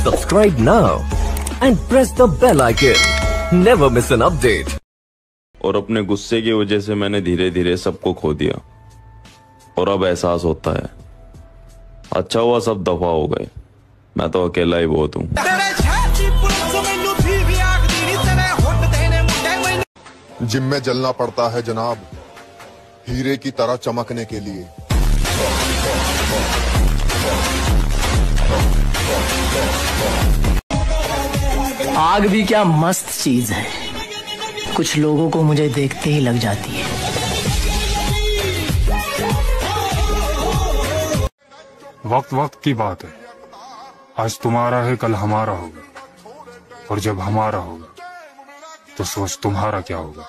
Subscribe now and press the bell icon. Never miss an update. और अपने गुस्से की वजह से मैंने धीरे धीरे सबको खो दिया और अब एहसास होता है अच्छा हुआ सब दफा हो गए, मैं तो अकेला ही बहुत हूँ। जिम में जलना पड़ता है जनाब, हीरे की तरह चमकने के लिए। आग भी क्या मस्त चीज है, कुछ लोगों को मुझे देखते ही लग जाती है। वक्त वक्त की बात है, आज तुम्हारा है कल हमारा होगा, और जब हमारा होगा तो सोच तुम्हारा क्या होगा।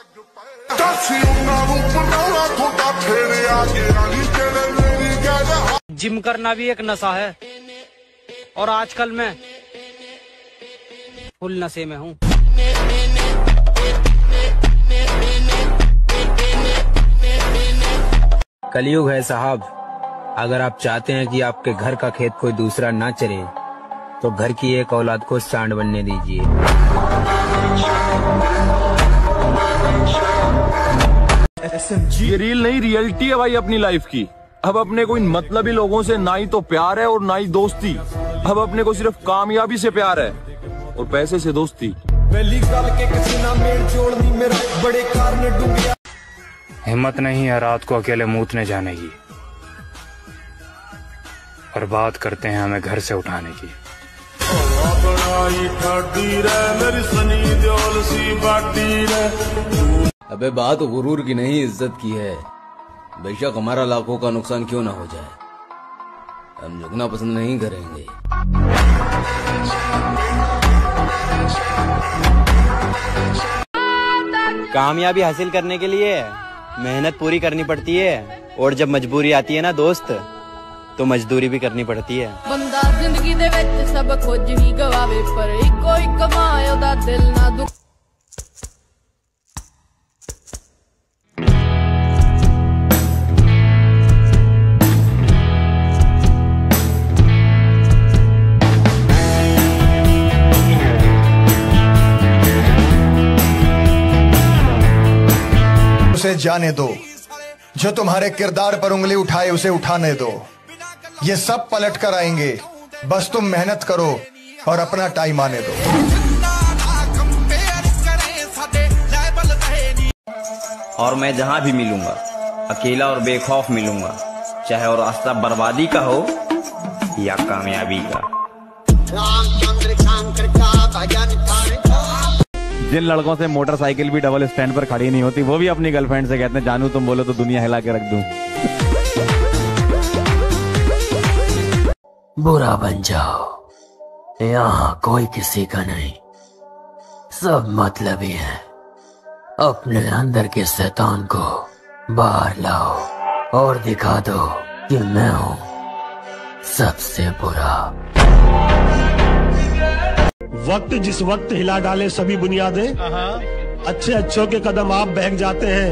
जिम करना भी एक नशा है और आजकल मैं फुल नशे में हूँ। कलयुग है साहब, अगर आप चाहते हैं कि आपके घर का खेत कोई दूसरा ना चरे तो घर की एक औलाद को सांड बनने दीजिए। ये रील नहीं, रियलिटी है भाई अपनी लाइफ की। अब अपने को इन मतलबी लोगों से ना ही तो प्यार है और ना ही दोस्ती। अब अपने को सिर्फ कामयाबी से प्यार है और पैसे से दोस्ती। हिम्मत नहीं है रात को अकेले मूतने जाने की, और बात करते हैं हमें घर से उठाने की। अबे बात गुरूर की नहीं, इज्जत की है। बेशक हमारा लाखों का नुकसान क्यों ना हो जाए, हम झुकना पसंद नहीं करेंगे। कामयाबी हासिल करने के लिए मेहनत पूरी करनी पड़ती है, और जब मजबूरी आती है ना दोस्त, तो मजदूरी भी करनी पड़ती है। बंदा जिंदगी दे विच सब कुछ ही गवावे, पर इको इक मां ओदा दिल ना दुख। उसे जाने दो, जो तुम्हारे किरदार पर उंगली उठाए उसे उठाने दो। ये सब पलट कर आएंगे, बस तुम मेहनत करो और अपना टाइम आने दो। और मैं जहां भी मिलूंगा अकेला और बेखौफ मिलूंगा, चाहे वो रास्ता बर्बादी का हो या कामयाबी का। जिन लड़कों से मोटरसाइकिल भी डबल स्टैंड पर खड़ी नहीं होती, वो भी अपनी गर्लफ्रेंड से कहते हैं जानू तुम बोलो तो दुनिया हिला के रख दूं। बुरा बन जाओ, यहाँ कोई किसी का नहीं, सब मतलबी हैं। अपने अंदर के शैतान को बाहर लाओ और दिखा दो कि मैं हूँ सबसे बुरा। वक्त जिस वक्त हिला डाले सभी बुनियादें, अच्छे अच्छों के कदम आप बहक जाते हैं।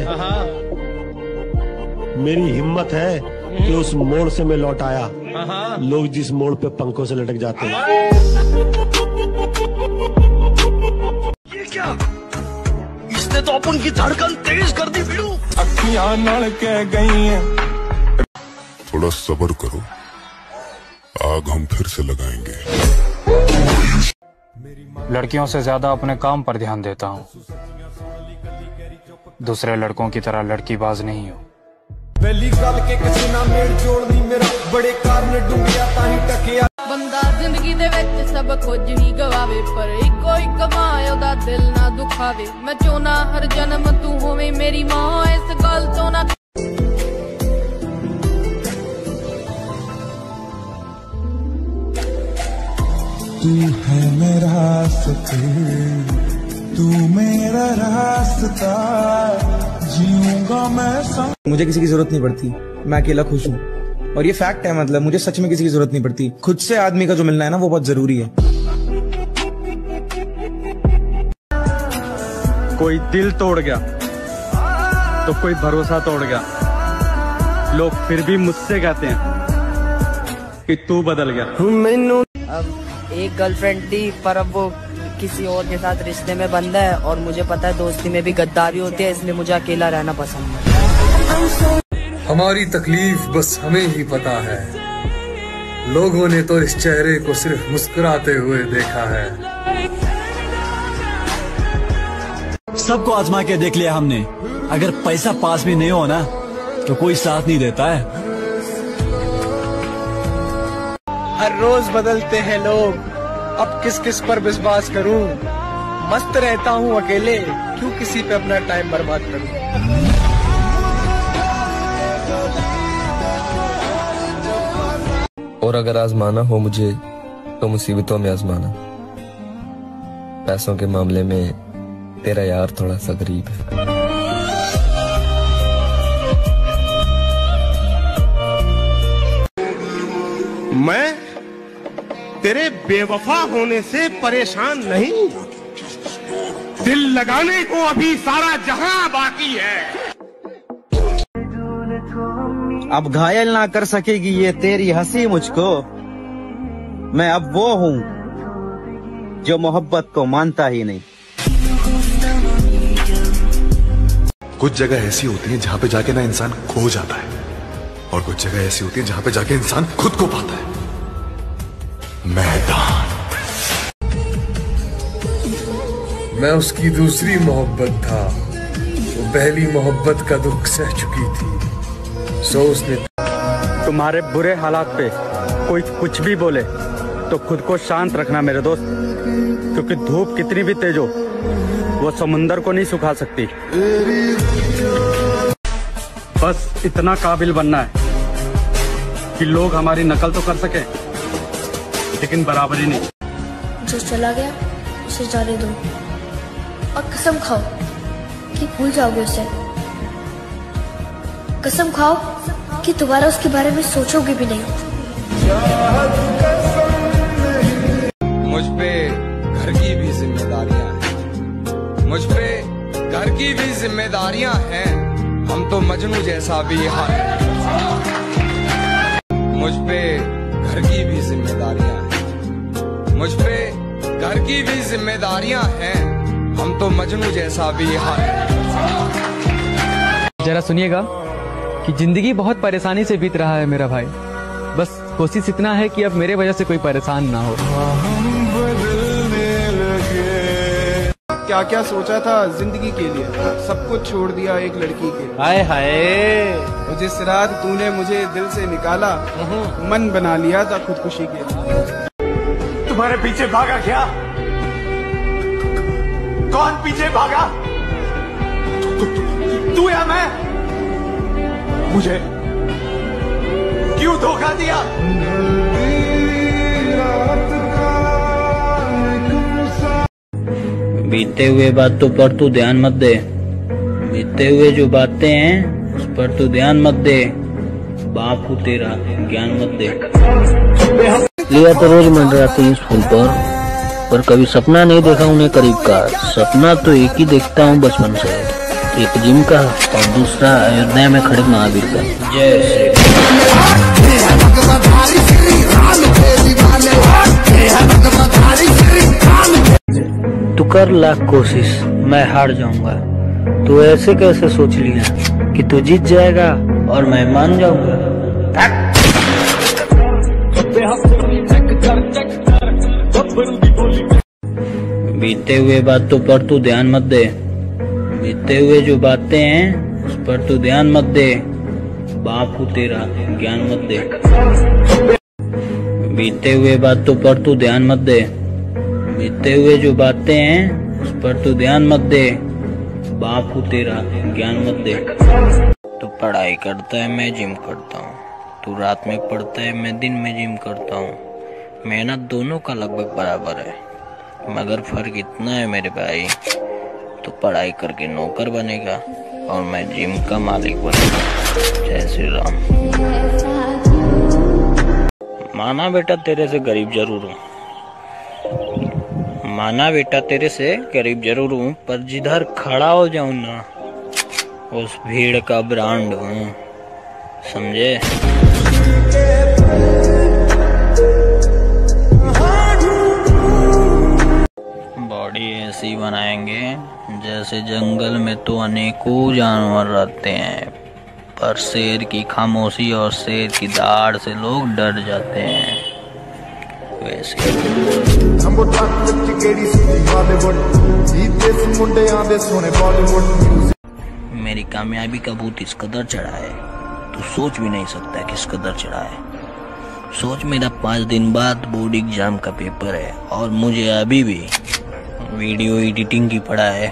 मेरी हिम्मत है कि उस मोड़ से मैं लौट आया, लोग जिस मोड़ पे पंखों से लटक जाते हैं। ये क्या, इसने तो अपन की धड़कन तेज कर दी। अखियां नड़ के गई हैं। थोड़ा सब्र करो, आग हम फिर से लगाएंगे। लड़कियों से ज्यादा अपने काम पर ध्यान देता हूँ, दूसरे लड़कों की तरह लड़कीबाज नहीं हूँ। बंदा जिंदगी दे विच सब कुछ ही गवावे, पर इको इक मां ओदा दिल ना दुखावे। मैं चाहना हर जन्म तू होवे मेरी मां, इस गल तो ना। तू है मेरा सफर, तू मेरा रास्ता, जीऊंगा मैं। मुझे किसी की जरूरत नहीं पड़ती, मैं अकेला खुश हूँ, और ये फैक्ट है। मतलब मुझे सच में किसी की जरूरत नहीं पड़ती। खुद से आदमी का जो मिलना है ना, वो बहुत जरूरी है। कोई दिल तोड़ गया तो कोई भरोसा तोड़ गया, लोग फिर भी मुझसे कहते हैं कि तू बदल गया। मैनू एक गर्लफ्रेंड थी, पर अब वो किसी और के साथ रिश्ते में बंद है, और मुझे पता है दोस्ती में भी गद्दारी होती है, इसलिए मुझे अकेला रहना पसंद है। हमारी तकलीफ बस हमें ही पता है, लोगों ने तो इस चेहरे को सिर्फ मुस्कुराते हुए देखा है। सबको आजमा के देख लिया हमने, अगर पैसा पास भी नहीं हो ना तो कोई साथ नहीं देता है। हर रोज बदलते हैं लोग, अब किस किस पर विश्वास करूं। मस्त रहता हूं अकेले, क्यों किसी पे अपना टाइम बर्बाद करूं। और अगर आजमाना हो मुझे तो मुसीबतों में आजमाना, पैसों के मामले में तेरा यार थोड़ा सा गरीब है। मैं तेरे बेवफा होने से परेशान नहीं, दिल लगाने को अभी सारा जहां बाकी है। अब घायल ना कर सकेगी ये तेरी हंसी मुझको, मैं अब वो हूँ जो मोहब्बत को मानता ही नहीं। कुछ जगह ऐसी होती है जहाँ पे जाके ना इंसान खो जाता है, और कुछ जगह ऐसी होती है जहाँ पे जाके इंसान खुद को पाता है। मैदान। मैं उसकी दूसरी मोहब्बत था, वो पहली मोहब्बत का दुख सह चुकी थी, सो उसने। तुम्हारे बुरे हालात पे कोई कुछ भी बोले तो खुद को शांत रखना मेरे दोस्त, क्योंकि धूप कितनी भी तेज हो वो समुंदर को नहीं सुखा सकती। बस इतना काबिल बनना है कि लोग हमारी नकल तो कर सके लेकिन बराबरी नहीं। जो चला गया उसे जाने दो, और कसम खाओ कि भूल जाओगे उसे। कसम खाओ कि दोबारा उसके बारे में सोचोगे भी नहीं। मुझ पे घर की भी जिम्मेदारियां हैं, मुझ पे घर की भी जिम्मेदारियां हैं, हम तो मजनू जैसा भी हाल है। मुझ पे घर की भी जिम्मेदारियां हैं, मुझ पे घर की भी जिम्मेदारियां हैं, हम तो मजनू जैसा भी हाल है। जरा सुनिएगा कि जिंदगी बहुत परेशानी से बीत रहा है मेरा भाई, बस कोशिश इतना है कि अब मेरे वजह से कोई परेशान ना हो। क्या क्या सोचा था जिंदगी के लिए, सब कुछ छोड़ दिया एक लड़की के। हाय हाय, जिस रात तूने मुझे दिल से निकाला, मन बना लिया था खुदकुशी के लिए। तुम्हारे पीछे भागा क्या? कौन पीछे भागा? तू या मैं? मुझे क्यों धोखा दिया? बीते हुए बात तो पर तू ध्यान मत दे, बीते हुए जो बातें हैं उस पर तू ध्यान मत दे, बाप हूँ तेरा ज्ञान मत दे। लिया तो रोज मंडराती हूँ इस फूल पर कभी सपना नहीं देखा उन्हें करीब का। सपना तो एक ही देखता हूँ बचपन से, एक जिम का और दूसरा अयोध्या में खड़े महावीर का। जय श्री तू कर लाख कोशिश मैं हार जाऊंगा, तू ऐसे कैसे सोच लिया कि तू जीत जाएगा और मैं मान जाऊंगा। बीते हुए बात तो पर तू ध्यान मत दे, बीते हुए जो बातें हैं उस पर तू ध्यान मत दे, बाप हूँ तेरा ज्ञान मत दे। बीते हुए बात तो पर तू ध्यान मत दे, बीते हुए जो बातें हैं उस पर तू ध्यान मत दे, बाप हूँ तेरा ज्ञान मत दे। तू पढ़ाई करता है मैं जिम करता हूँ, तू रात में पढ़ता है मैं दिन में जिम करता हूँ, मेहनत दोनों का लगभग बराबर है, मगर फर्क इतना है मेरे भाई, तू पढ़ाई करके नौकर बनेगा और मैं जिम का मालिक बनेगा। जय श्री राम। माना बेटा तेरे से गरीब जरूर हूँ, माना बेटा तेरे से गरीब जरूर हूँ, पर जिधर खड़ा हो जाऊं ना उस भीड़ का ब्रांड हूँ, समझे। ऐसी बनाएंगे जैसे जंगल में तो अनेकों जानवर रहते हैं, पर शेर की खामोशी और शेर की दहाड़ से लोग डर जाते हैं। वैसे मेरी कामयाबी का भूत इस कदर चढ़ा है तो सोच भी नहीं सकता किस कदर चढ़ा है। सोच, मेरा 5 दिन बाद बोर्ड एग्जाम का पेपर है और मुझे अभी भी वीडियो एडिटिंग की पढ़ा है।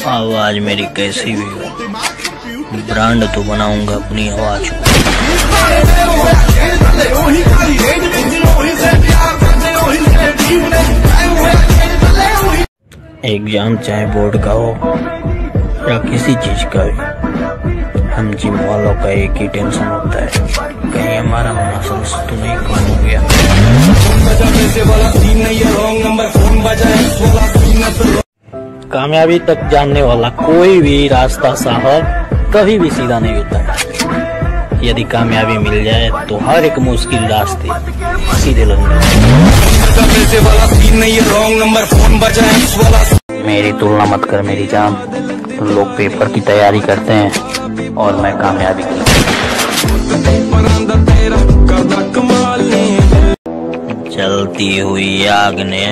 आवाज मेरी कैसी भी हो, ब्रांड तो बनाऊंगा अपनी आवाज को। एग्जाम चाहे बोर्ड का हो या किसी चीज का भी, हम जिम वालों का एक ही टेंशन होता है, कहीं हमारा मसल्स तो नहीं कम हो गया। कामयाबी तक जानने वाला कोई भी रास्ता साहब कभी भी सीधा नहीं होता है। यदि कामयाबी मिल जाए तो हर एक मुश्किल रास्ते सीधे लगेंगे। मेरी तुलना मत कर मेरी जान, लोग पेपर की तैयारी करते हैं और मैं कामयाबी की। जलती हुई आग ने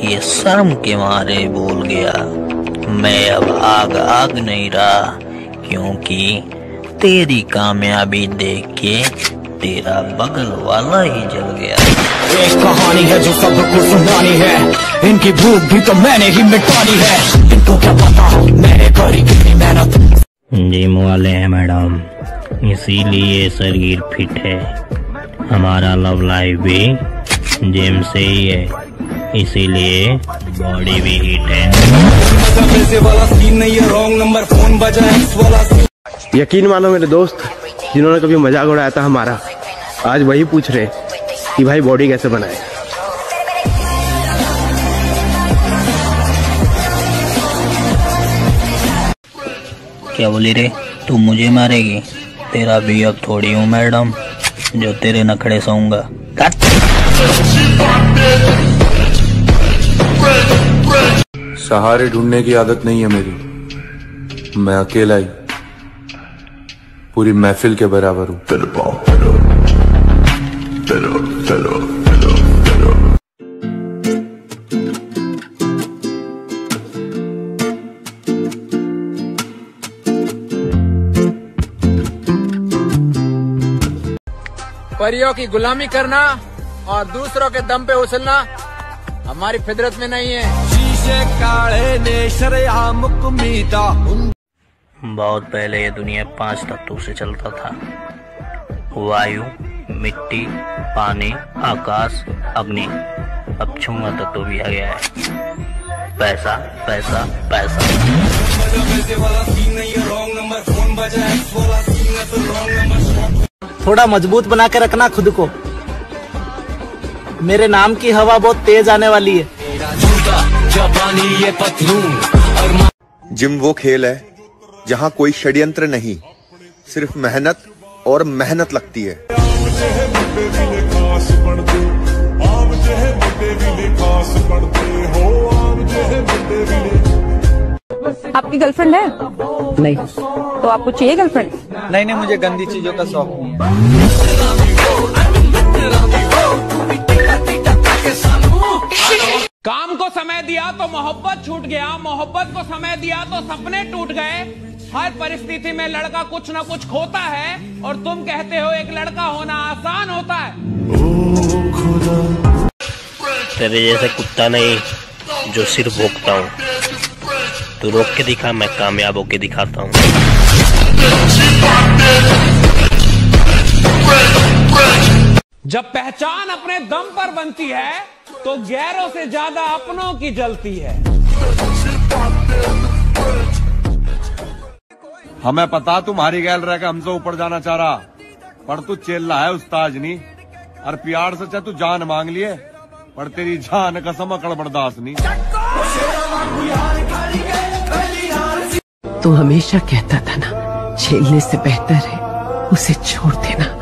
ये शर्म के मारे बोल गया, मैं अब आग नहीं रहा, क्योंकि तेरी कामयाबी देख के तेरा बगल वाला ही जल गया। एक कहानी है जो सबको सुनानी है, इनकी भूख भी तो मैंने ही मिटानी है, इनको क्या पता मैंने करी कितनी मेहनत। जिम वाले हैं मैडम, इसीलिए शरीर फिट है। हमारा लव लाइफ भी जिम से ही है, इसीलिए बॉडी भी हिट है। यकीन मानो मेरे दोस्त, जिन्होंने कभी मजाक उड़ाया था हमारा, आज वही पूछ रहे कि भाई बॉडी कैसे बनाए। क्या बोली रे, तू मुझे मारेगी? तेरा भी अब थोड़ी हूँ मैडम जो तेरे नखड़े सोऊंगा। सहारे ढूंढने की आदत नहीं है मेरी, मैं अकेला ही पूरी महफिल के बराबर हूँ। परियों की गुलामी करना और दूसरों के दम पे उछलना हमारी फितरत में नहीं है। शीशे काले ने शरेआम कुमीदा। बहुत पहले ये दुनिया 5 तत्वों से चलता था, वायु, मिट्टी, पानी, आकाश, अग्नि। अब 6वां तत्व भी आ गया है, पैसा पैसा पैसा। थोड़ा मजबूत बना के रखना खुद को, मेरे नाम की हवा बहुत तेज आने वाली है। जिम वो खेल है जहाँ कोई षड्यंत्र नहीं, सिर्फ मेहनत और मेहनत लगती है। आपकी गर्लफ्रेंड है? नहीं। तो आपको चाहिए गर्लफ्रेंड? नहीं, मुझे गंदी चीजों का शौक नहीं। काम को समय दिया तो मोहब्बत छूट गया, मोहब्बत को समय दिया तो सपने टूट गए। हर परिस्थिति में लड़का कुछ न कुछ खोता है और तुम कहते हो एक लड़का होना आसान होता है। तेरे जैसे कुत्ता नहीं जो सिर्फ भोंकता हूँ, तू रोक के दिखा, मैं कामयाब होके दिखाता हूँ। जब पहचान अपने दम पर बनती है तो गैरों से ज्यादा अपनों की जलती है। हमें पता तुम्हारी गैल रह के हमसे ऊपर जाना चाह रहा, पर तू चेल्ला है उस्ताज नहीं। और प्यार से चाहे तू जान मांग लिए, पर तेरी जान कसम अकड़ बर्दाश्त नहीं। तू हमेशा कहता था ना, झेलने से बेहतर है उसे छोड़ देना।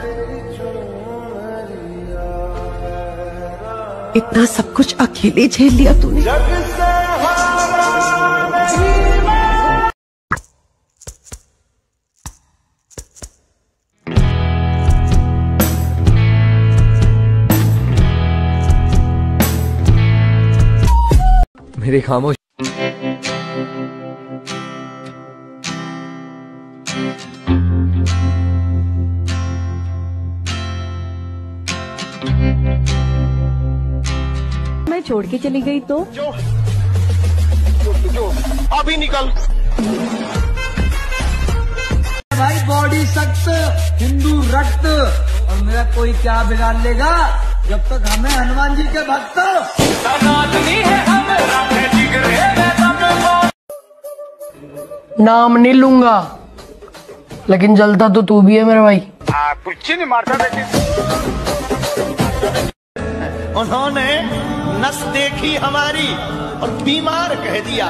इतना सब कुछ अकेले झेल लिया तूने। मेरी खामोश मैं छोड़ के चली गई तो जो अभी निकल। भाई बॉडी सख्त, हिंदू रक्त, और मेरा कोई क्या बिगाड़ लेगा जब तक हमें हनुमान जी के भक्त। नाम नहीं लूंगा, लेकिन जलता तो तू भी है मेरा भाई। कुछ नहीं मारता बेटे। उन्होंने नस देखी हमारी और बीमार कह दिया।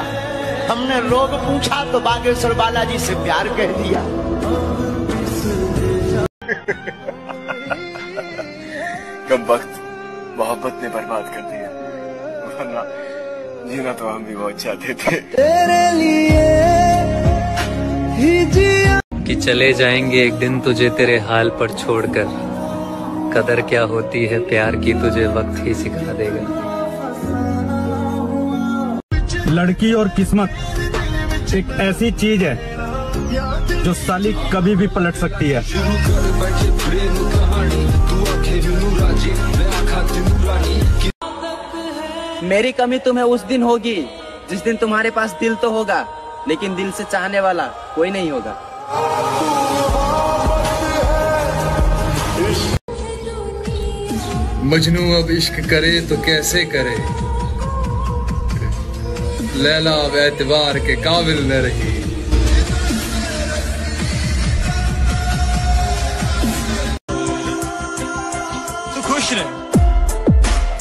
हमने रोग पूछा तो बागेश्वर बालाजी से प्यार कह दिया। कब वक्त मोहब्बत ने बर्बाद कर दिया, वरना जीना तो हम भी बहुत चाहते थे। तेरे लिए ही जिया। कि चले जाएंगे एक दिन तुझे तेरे हाल पर छोड़कर, कदर क्या होती है प्यार की तुझे वक्त ही सिखा देगा। लड़की और किस्मत एक ऐसी चीज है जो साली कभी भी पलट सकती है। मेरी कमी तुम्हें उस दिन होगी जिस दिन तुम्हारे पास दिल तो होगा, लेकिन दिल से चाहने वाला कोई नहीं होगा। मजनू अब इश्क करे तो कैसे करे, लैला अब एतबार के काबिल न रही। तू खुश रहे,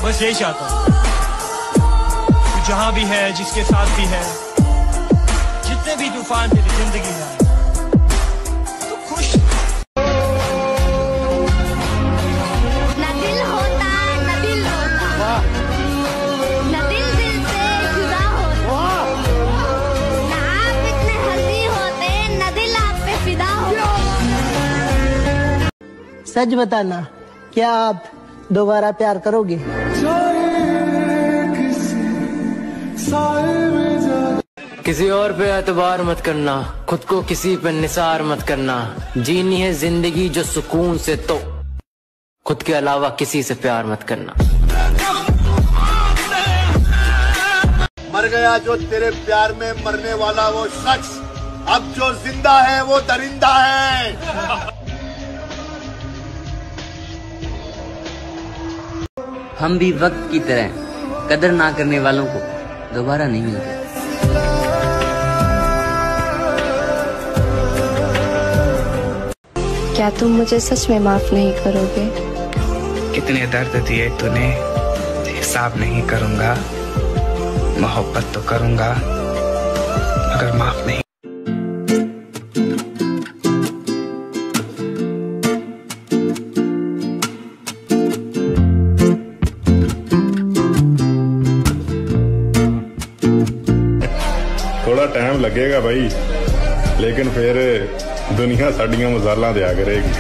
बस यही चाहता हूँ। तू जहाँ भी है, जिसके साथ भी है, जितने भी तूफान तेरी जिंदगी में आए, तू खुश। न दिल होता न दिल होता, न दिल दिल से जुदा होता, न आप इतने हंसी होते, न दिल आप पे फिदा होता। सच बताना, क्या आप दोबारा प्यार करोगे? किसी और पे एतबार मत करना, खुद को किसी पे निसार मत करना। जीनी है जिंदगी जो सुकून से, तो खुद के अलावा किसी से प्यार मत करना। मर गया जो तेरे प्यार में मरने वाला वो शख्स, अब जो जिंदा है वो दरिंदा है। हम भी वक्त की तरह कदर ना करने वालों को दोबारा नहीं मिलते। क्या तुम मुझे सच में माफ नहीं करोगे? कितने दर्द दिए तूने हिसाब नहीं करूंगा, मोहब्बत तो करूंगा मगर माफ नहीं। थोड़ा टाइम लगेगा भाई, लेकिन फिर दुनिया साड़ियां मजाला दिया करेगी।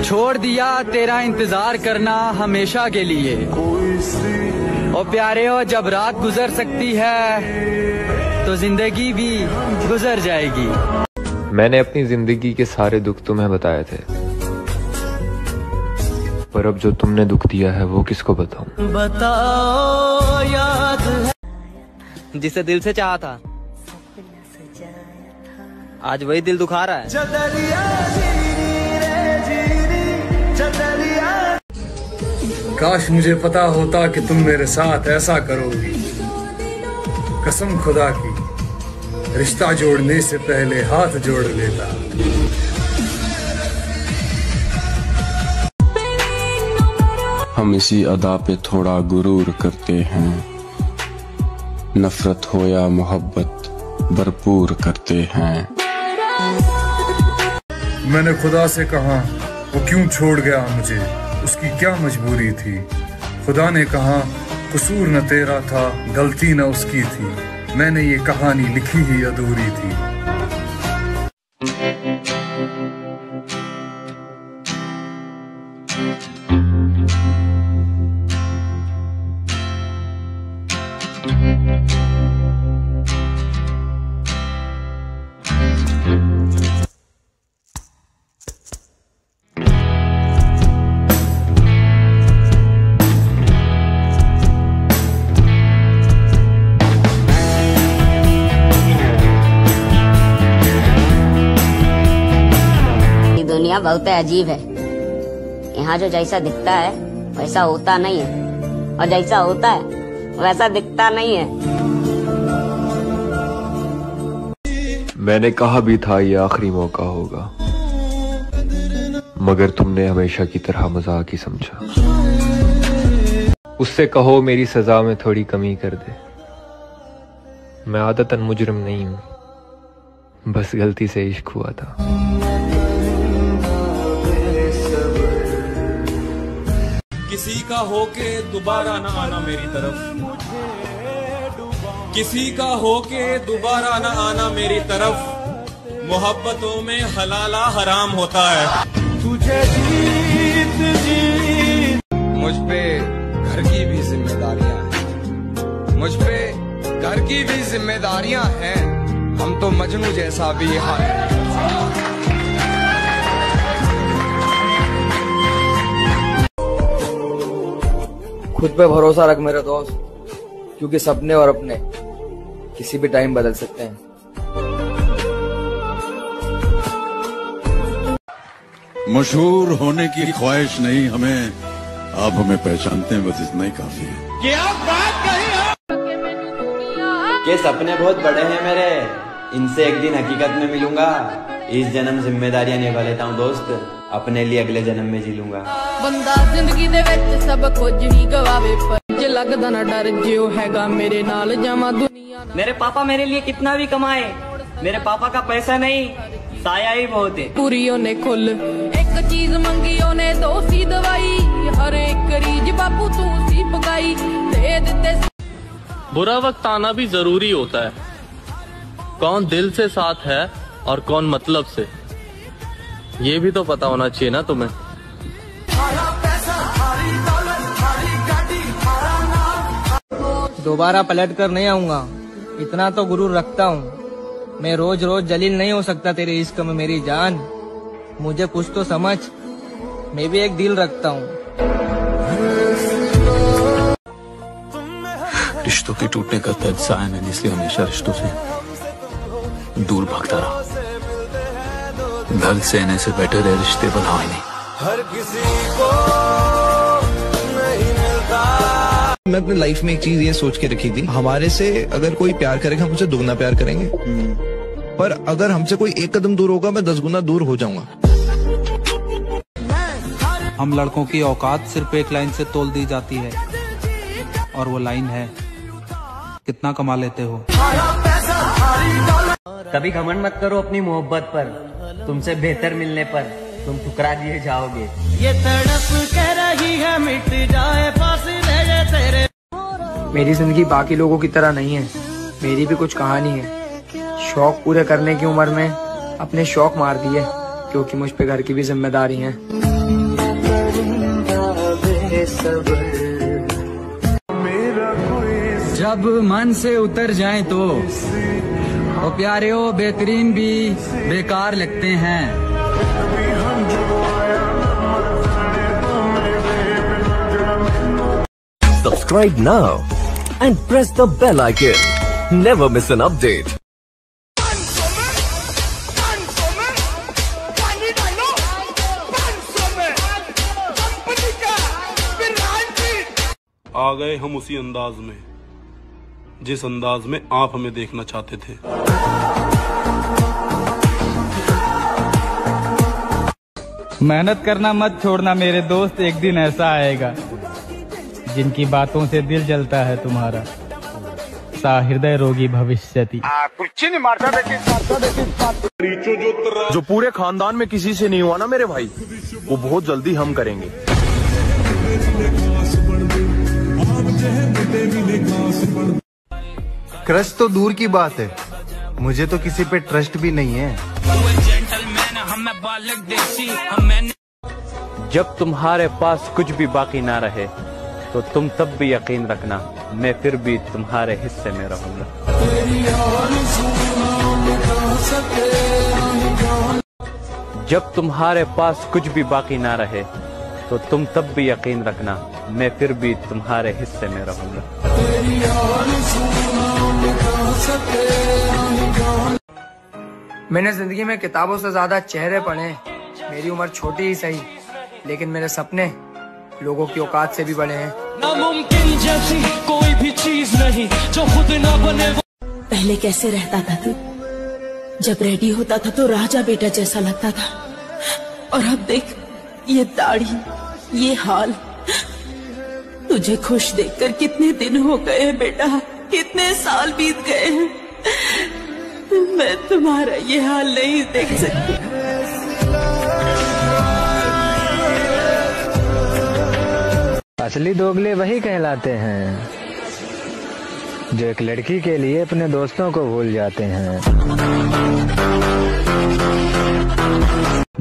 छोड़ दिया तेरा इंतजार करना हमेशा के लिए, और प्यारे हो जब रात गुजर सकती है तो जिंदगी भी गुजर जाएगी। मैंने अपनी जिंदगी के सारे दुख तुम्हें बताए थे, पर अब जो तुमने दुख दिया है वो किसको बताऊं? बताओ याद है जिसे दिल से चाहा था, आज वही दिल दुखा रहा है। काश मुझे पता होता कि तुम मेरे साथ ऐसा करोगी। कसम खुदा की, रिश्ता जोड़ने से पहले हाथ जोड़ लेता। हम इसी अदा पे थोड़ा गुरूर करते हैं, नफरत हो या मोहब्बत भरपूर करते हैं। मैंने खुदा से कहा वो क्यों छोड़ गया मुझे, उसकी क्या मजबूरी थी। खुदा ने कहा कसूर न तेरा था, गलती न उसकी थी, मैंने ये कहानी लिखी ही अधूरी थी। दुनिया बहुत अजीब है। यहाँ जो जैसा दिखता है वैसा होता नहीं है, और जैसा होता है वैसा दिखता नहीं है। मैंने कहा भी था ये आखिरी मौका होगा, मगर तुमने हमेशा की तरह मजाक ही समझा। उससे कहो मेरी सजा में थोड़ी कमी कर दे। मैं आदतन मुजरिम नहीं हूं, बस गलती से इश्क हुआ था। किसी का होके दोबारा न आना मेरी तरफ, किसी का होके दोबारा न आना मेरी तरफ, मोहब्बतों में हलाला हराम होता है। तुझे जीत जीत मुझ पे घर की भी जिम्मेदारियां हैं, मुझ पे घर की भी जिम्मेदारियां हैं। हम तो मजनू जैसा भी हाल है। खुद पे भरोसा रख मेरे दोस्त, क्योंकि सपने और अपने किसी भी टाइम बदल सकते हैं। मशहूर होने की ख्वाहिश नहीं हमें, आप हमें पहचानते हैं, बस इतना ही काफी है। क्या बात कही है? के सपने बहुत बड़े हैं मेरे, इनसे एक दिन हकीकत में मिलूंगा। इस जन्म जिम्मेदारियां निभा लेता हूँ दोस्त, अपने लिए अगले जन्म में जी लूंगा। बंदा जिंदगी दे विच सब कुछ ही गवावे, पर जे लगदा ना डर जियो हैगा मेरे नाल जावा दुनिया। मेरे पापा मेरे लिए कितना भी कमाए, मेरे पापा का पैसा नहीं साया ही बहुत है। पूरी ने खुल एक चीज मंगी ओने दो सी दवाई, हर एक रीज बापू तू सी पकाई दे देते। बुरा वक्त आना भी जरूरी होता है। कौन दिल से साथ है और कौन मतलब से, ये भी तो पता होना चाहिए ना तुम्हें। दोबारा पलट कर नहीं आऊंगा, इतना तो गुरूर रखता हूँ। मैं रोज रोज जलील नहीं हो सकता तेरे इश्क में मेरी जान, मुझे कुछ तो समझ, मैं भी एक दिल रखता हूँ। रिश्तों के टूटने का दर्द सहा है, इसलिए हमेशा रिश्तों से दूर भागता रहा। दर्द सहने से बेटर है रिश्ते बनाओ ही नहीं। हर किसी को नहीं मिलता। मैं अपनी लाइफ में एक चीज ये सोच के रखी थी, हमारे से अगर कोई प्यार करेगा हम उसे दुगना प्यार करेंगे, पर अगर हमसे कोई एक कदम दूर होगा मैं 10 गुना दूर हो जाऊंगा। हम लड़कों की औकात सिर्फ एक लाइन से तोल दी जाती है, और वो लाइन है कितना कमा लेते हो। कभी घमंड मत करो अपनी मोहब्बत पर, तुमसे बेहतर मिलने पर तुम ठुकरा दिए जाओगे। ये तड़प कह रही है मिट जाए फासले ये तेरे। मेरी जिंदगी बाकी लोगों की तरह नहीं है, मेरी भी कुछ कहानी है। शौक पूरे करने की उम्र में अपने शौक मार दिए, क्योंकि मुझ पे घर की भी जिम्मेदारी है। जब मन से उतर जाए तो ओ प्यारे हो बेहतरीन भी बेकार लगते हैं। Subscribe now and press the bell icon. Never miss an update. आ गए हम उसी अंदाज में, जिस अंदाज में आप हमें देखना चाहते थे। मेहनत करना मत छोड़ना मेरे दोस्त, एक दिन ऐसा आएगा जिनकी बातों से दिल जलता है तुम्हारा, चिकित्सा हृदय रोगी भविष्यति। कुछ नहीं मारता जो पूरे खानदान में किसी से नहीं हुआ ना मेरे भाई, वो बहुत जल्दी हम करेंगे। क्रश तो दूर की बात है, मुझे तो किसी पे ट्रस्ट भी नहीं है। जब तुम्हारे पास कुछ भी बाकी ना रहे तो तुम तब भी यकीन रखना मैं फिर भी तुम्हारे हिस्से में रहूंगा। जब तुम्हारे पास कुछ भी बाकी ना रहे तो तुम तब भी यकीन रखना मैं फिर भी तुम्हारे हिस्से में रहूंगा। मैंने जिंदगी में किताबों से ज्यादा चेहरे पढ़े। मेरी उम्र छोटी ही सही, लेकिन मेरे सपने लोगों की औकात से भी बड़े हैं। नामुमकिन जैसी कोई भी चीज नहीं जो खुद ना बने। पहले कैसे रहता था तू? जब रेडी होता था तो राजा बेटा जैसा लगता था, और अब देख ये दाढ़ी, ये हाल। तुझे खुश देखकर कितने दिन हो गए हैं बेटा, कितने साल बीत गए हैं। मैं तुम्हारा ये हाल नहीं देख सकती। असली दोगले वही कहलाते हैं जो एक लड़की के लिए अपने दोस्तों को भूल जाते हैं।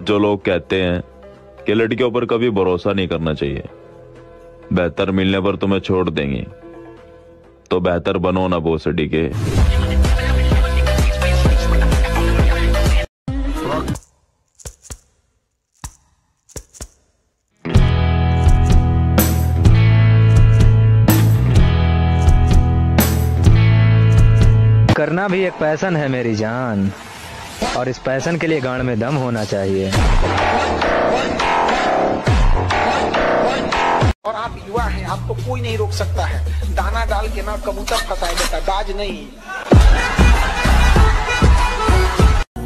जो लोग कहते हैं कि लड़कियों पर कभी भरोसा नहीं करना चाहिए, बेहतर मिलने पर तुम्हें छोड़ देंगी, तो बेहतर बनो ना भोसड़ी के। करना भी एक पैशन है मेरी जान, और इस पैशन के लिए गांड में दम होना चाहिए। और आप युवा हैं, आपको कोई नहीं रोक सकता है। दाना डाल के ना कबूतर फंसाए देता, बाज नहीं।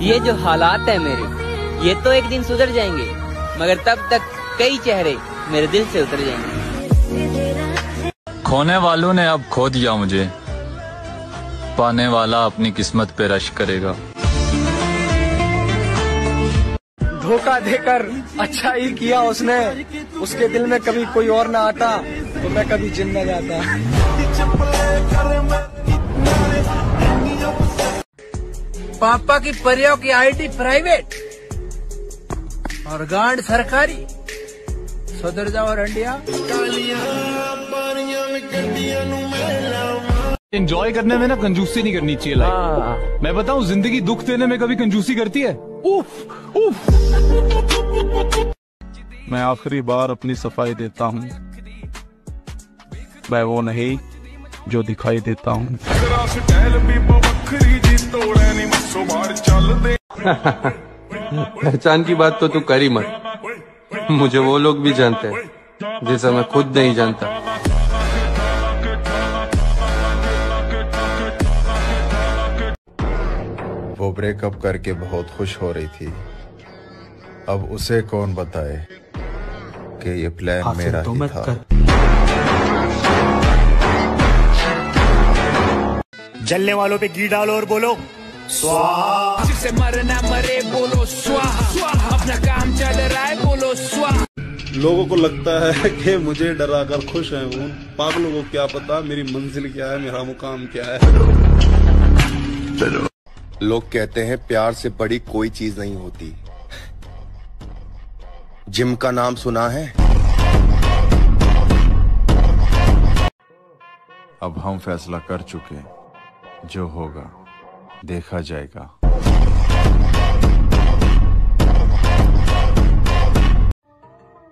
ये जो हालात है मेरे, ये तो एक दिन सुधर जाएंगे, मगर तब तक कई चेहरे मेरे दिल से उतर जाएंगे। खोने वालों ने अब खो दिया मुझे, पाने वाला अपनी किस्मत पे रश करेगा। धोखा देकर अच्छा ही किया उसने, उसके दिल में कभी कोई और ना आता तो मैं कभी जिम न जाता। पापा की परियों की आईटी प्राइवेट और गांड सरकारी। सुधर जाओ रंडिया। एंजॉय करने में ना कंजूसी नहीं करनी चाहिए लाइफ। मैं बताऊं, जिंदगी दुख देने में कभी कंजूसी करती है? उफ उफ। मैं आखिरी बार अपनी सफाई देता हूँ, मैं वो नहीं जो दिखाई देता हूँ। पहचान की बात तो तू करी मत, मुझे वो लोग भी जानते हैं जिसे मैं खुद नहीं जानता। वो ब्रेकअप करके बहुत खुश हो रही थी, अब उसे कौन बताए कि ये प्लान मेरा ही था। जलने वालों पे घी डालो और बोलो स्वाहा। जिसे मरना मरे बोलो स्वाहा, अपना काम चल रहा है बोलो स्वाहा। लोगों को लगता है कि मुझे डराकर खुश है, उन पागलों को क्या पता मेरी मंजिल क्या है, मेरा मुकाम क्या है। लोग कहते हैं प्यार से बड़ी कोई चीज नहीं होती। जिम का नाम सुना है? अब हम फैसला कर चुके, जो होगा देखा जाएगा।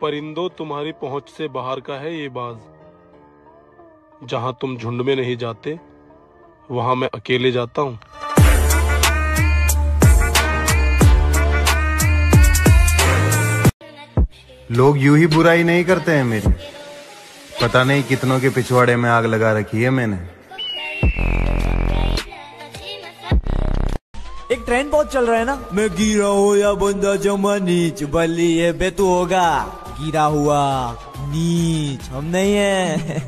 परिंदों, तुम्हारी पहुंच से बाहर का है ये बाज। जहां तुम झुंड में नहीं जाते, वहां मैं अकेले जाता हूं। लोग यूं ही बुराई नहीं करते हैं मेरी, पता नहीं कितनों के पिछवाड़े में आग लगा रखी है मैंने। एक ट्रेंड बहुत चल रहा है ना, मैं गिरा हो या बंदा जमा नीच, बल्ली ये बेतु होगा गिरा हुआ नीच। हम नहीं है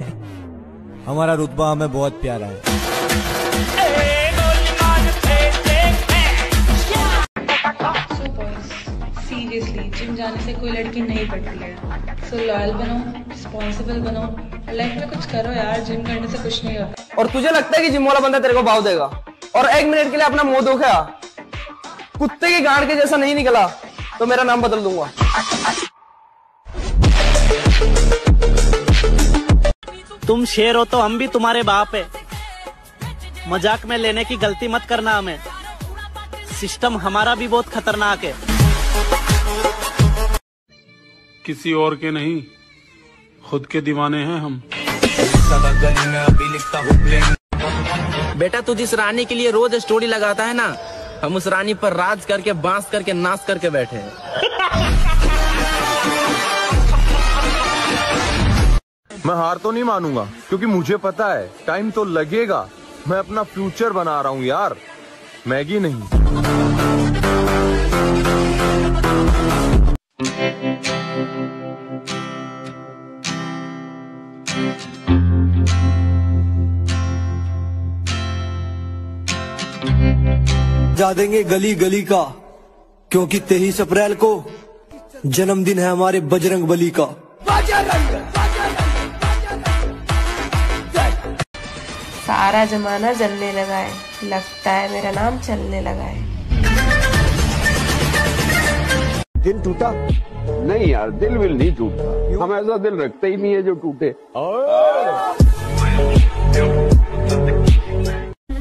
हमारा रुतबा हमें बहुत प्यारा है। सीरियसली जिम जाने से कोई लड़की नहीं पड़ती है। सो लॉयल बनो, रिस्पॉन्सिबल बनो, लाइफ में कुछ करो यार। जिम करने से कुछ नहीं होता। और तुझे लगता है कि जिम वाला बंदा तेरे को भाव देगा और 1 मिनट के लिए अपना मुंह धोखा कुत्ते की गांड के जैसा नहीं निकला तो मेरा नाम बदल दूंगा। तुम शेर हो तो हम भी तुम्हारे बाप है। मजाक में लेने की गलती मत करना हमें। सिस्टम हमारा भी बहुत खतरनाक है। किसी और के नहीं, खुद के दीवाने हैं हम। बेटा तू जिस रानी के लिए रोज स्टोरी लगाता है ना, हम उस रानी पर राज करके बांस करके नाच करके बैठे हैं। मैं हार तो नहीं मानूंगा क्योंकि मुझे पता है टाइम तो लगेगा। मैं अपना फ्यूचर बना रहा हूँ यार, मैगी नहीं। जा देंगे गली गली का, क्योंकि 23 अप्रैल को जन्मदिन है हमारे बजरंग बली का। सारा जमाना जलने लगा है, लगता है मेरा नाम चलने लगा है। दिल टूटा? नहीं यार, दिल विल नहीं टूटता। हम ऐसा दिल रखते ही नहीं है जो टूटे।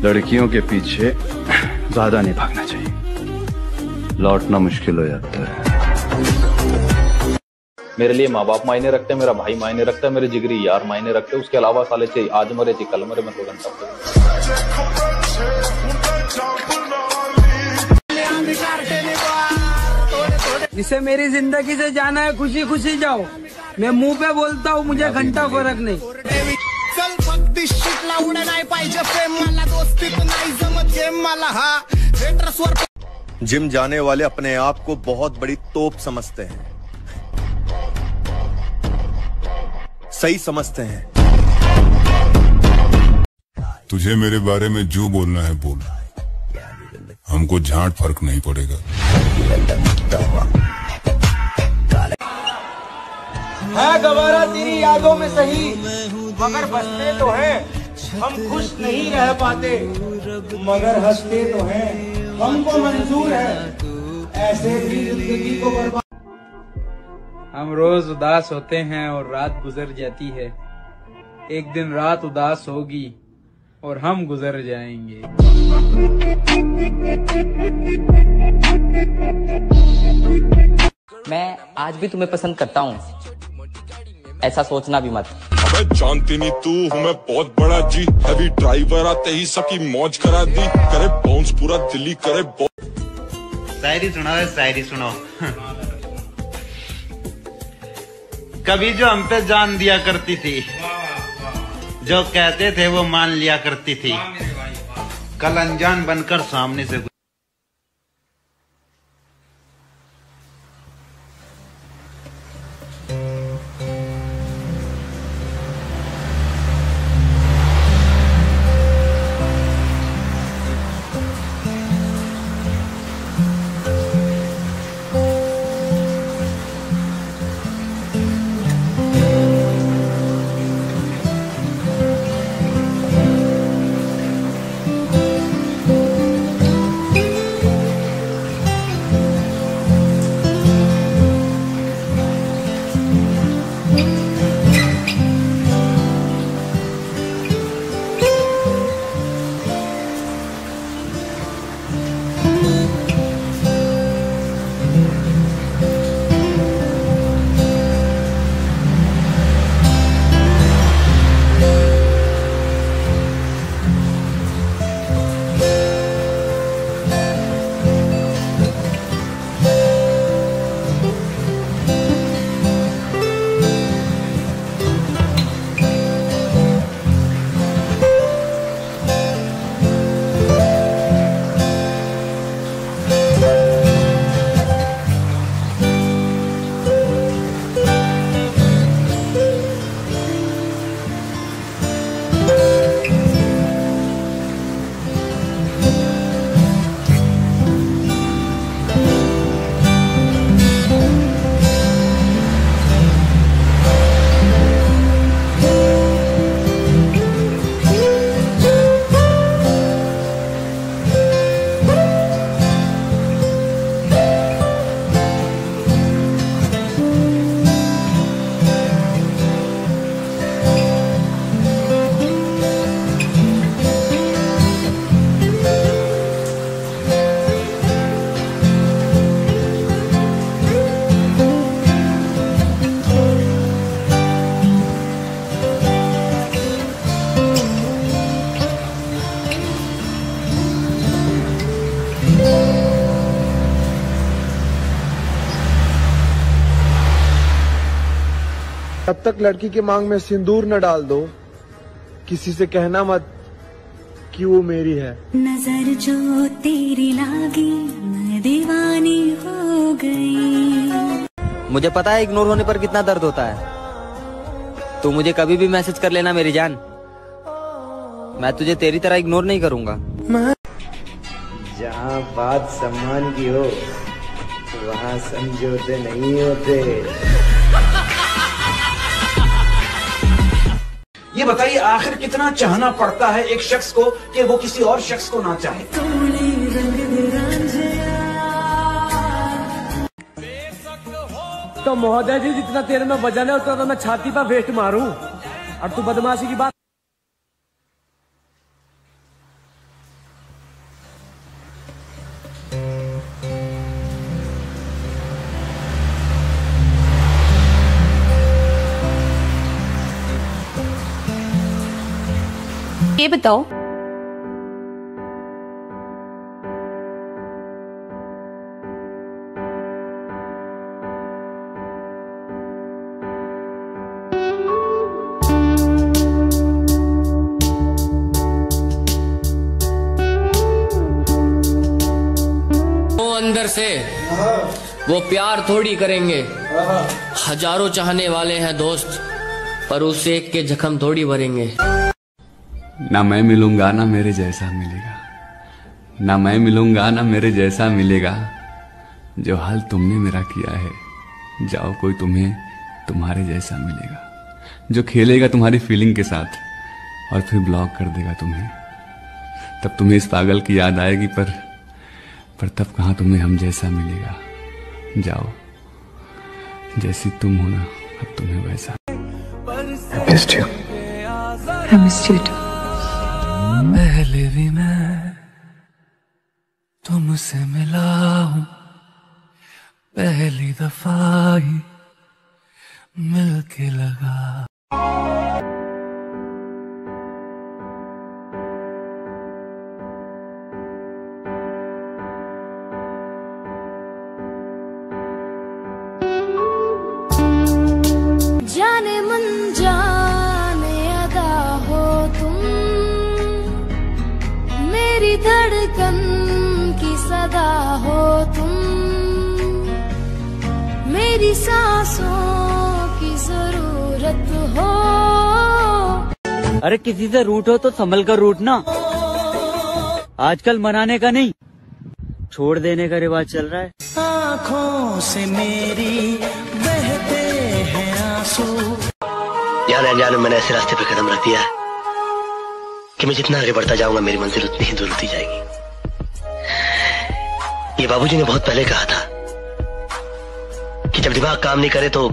लड़कियों के पीछे ज्यादा नहीं भागना चाहिए, लौटना मुश्किल हो जाता है। मेरे लिए माँ बाप मायने रखते हैं, मेरा भाई मायने रखता है, मेरे जिगरी यार मायने रखते हैं। उसके अलावा साले चाहिए आज मरे चाहिए कल मरे, मैं तो घंटा। जिसे मेरी जिंदगी से जाना है खुशी खुशी जाओ। मैं मुंह पे बोलता हूँ, मुझे घंटा फर्क नहीं। जिम जाने वाले अपने आप को बहुत बड़ी तोप समझते हैं, सही समझते हैं। तुझे मेरे बारे में जो बोलना है बोल, हमको झांट फर्क नहीं पड़ेगा। है गवारा तेरी यादों में सही, मगर बसते तो हैं हम खुश नहीं रह पाते, मगर हंसते तो हैं हमको मंजूर है ऐसे भी जिंदगी को बर्बाद। हम रोज उदास होते हैं और रात गुजर जाती है। एक दिन रात उदास होगी और हम गुजर जाएंगे। मैं आज भी तुम्हें पसंद करता हूँ, ऐसा सोचना भी मत। अबे जानती नहीं तू हूँ मैं बहुत बड़ा जी, हैवी ड्राइवर आते ही सबकी मौज करा दी, करे बाउंस पूरा दिल्ली करे। शायरी सुनाओ, शायरी सुनो। कभी जो हम पे जान दिया करती थी, जो कहते थे वो मान लिया करती थी, कल अनजान बनकर सामने से तब तक लड़की के मांग में सिंदूर न डाल दो, किसी से कहना मत कि वो मेरी है। नजर जो तेरी लागी मैं दीवानी हो गई। मुझे पता है इग्नोर होने पर कितना दर्द होता है। तू मुझे कभी भी मैसेज कर लेना मेरी जान, मैं तुझे तेरी तरह इग्नोर नहीं करूंगा। जहाँ बात सम्मान की हो वहाँ समझौते नहीं होते। ये बताइए आखिर कितना चाहना पड़ता है एक शख्स को कि वो किसी और शख्स को ना चाहे। तो महोदय जी जितना तेरे में वजन है उतना तो मैं छाती पर वेस्ट मारूं, और तू बदमाशी की बात। ये बताओ अंदर से वो प्यार थोड़ी करेंगे। हजारों चाहने वाले हैं दोस्त, पर उस एक के जख्म थोड़ी भरेंगे। ना मैं मिलूंगा ना मेरे जैसा मिलेगा, ना मैं मिलूंगा ना मेरे जैसा मिलेगा। जो हाल तुमने मेरा किया है, जाओ कोई तुम्हें तुम्हारे जैसा मिलेगा। जो खेलेगा तुम्हारी फीलिंग के साथ और फिर ब्लॉक कर देगा तुम्हें, तब तुम्हें इस पागल की याद आएगी, पर तब कहाँ तुम्हें हम जैसा मिलेगा। जाओ जैसी तुम हो ना, अब तुम्हें वैसा। पहले भी मैं तुमसे मिला हूँ, पहली दफा ही मिलके लगा। जाने मन जाने अदा हो तुम, मेरी धड़कन की सदा हो तुम, मेरी सांसों की जरूरत हो। अरे किसी से रूठ हो तो संभल कर रूठना, आजकल मनाने का नहीं छोड़ देने का रिवाज चल रहा है। आँखों से मेरी बहते हैं आंसू। जाने अनजाने मैंने ऐसे रास्ते पे कदम रख दिया है कि मैं जितना आगे बढ़ता जाऊंगा मेरी मंजिल उतनी ही दूर होती जाएगी। ये बाबूजी ने बहुत पहले कहा था कि जब दिमाग काम नहीं करे तो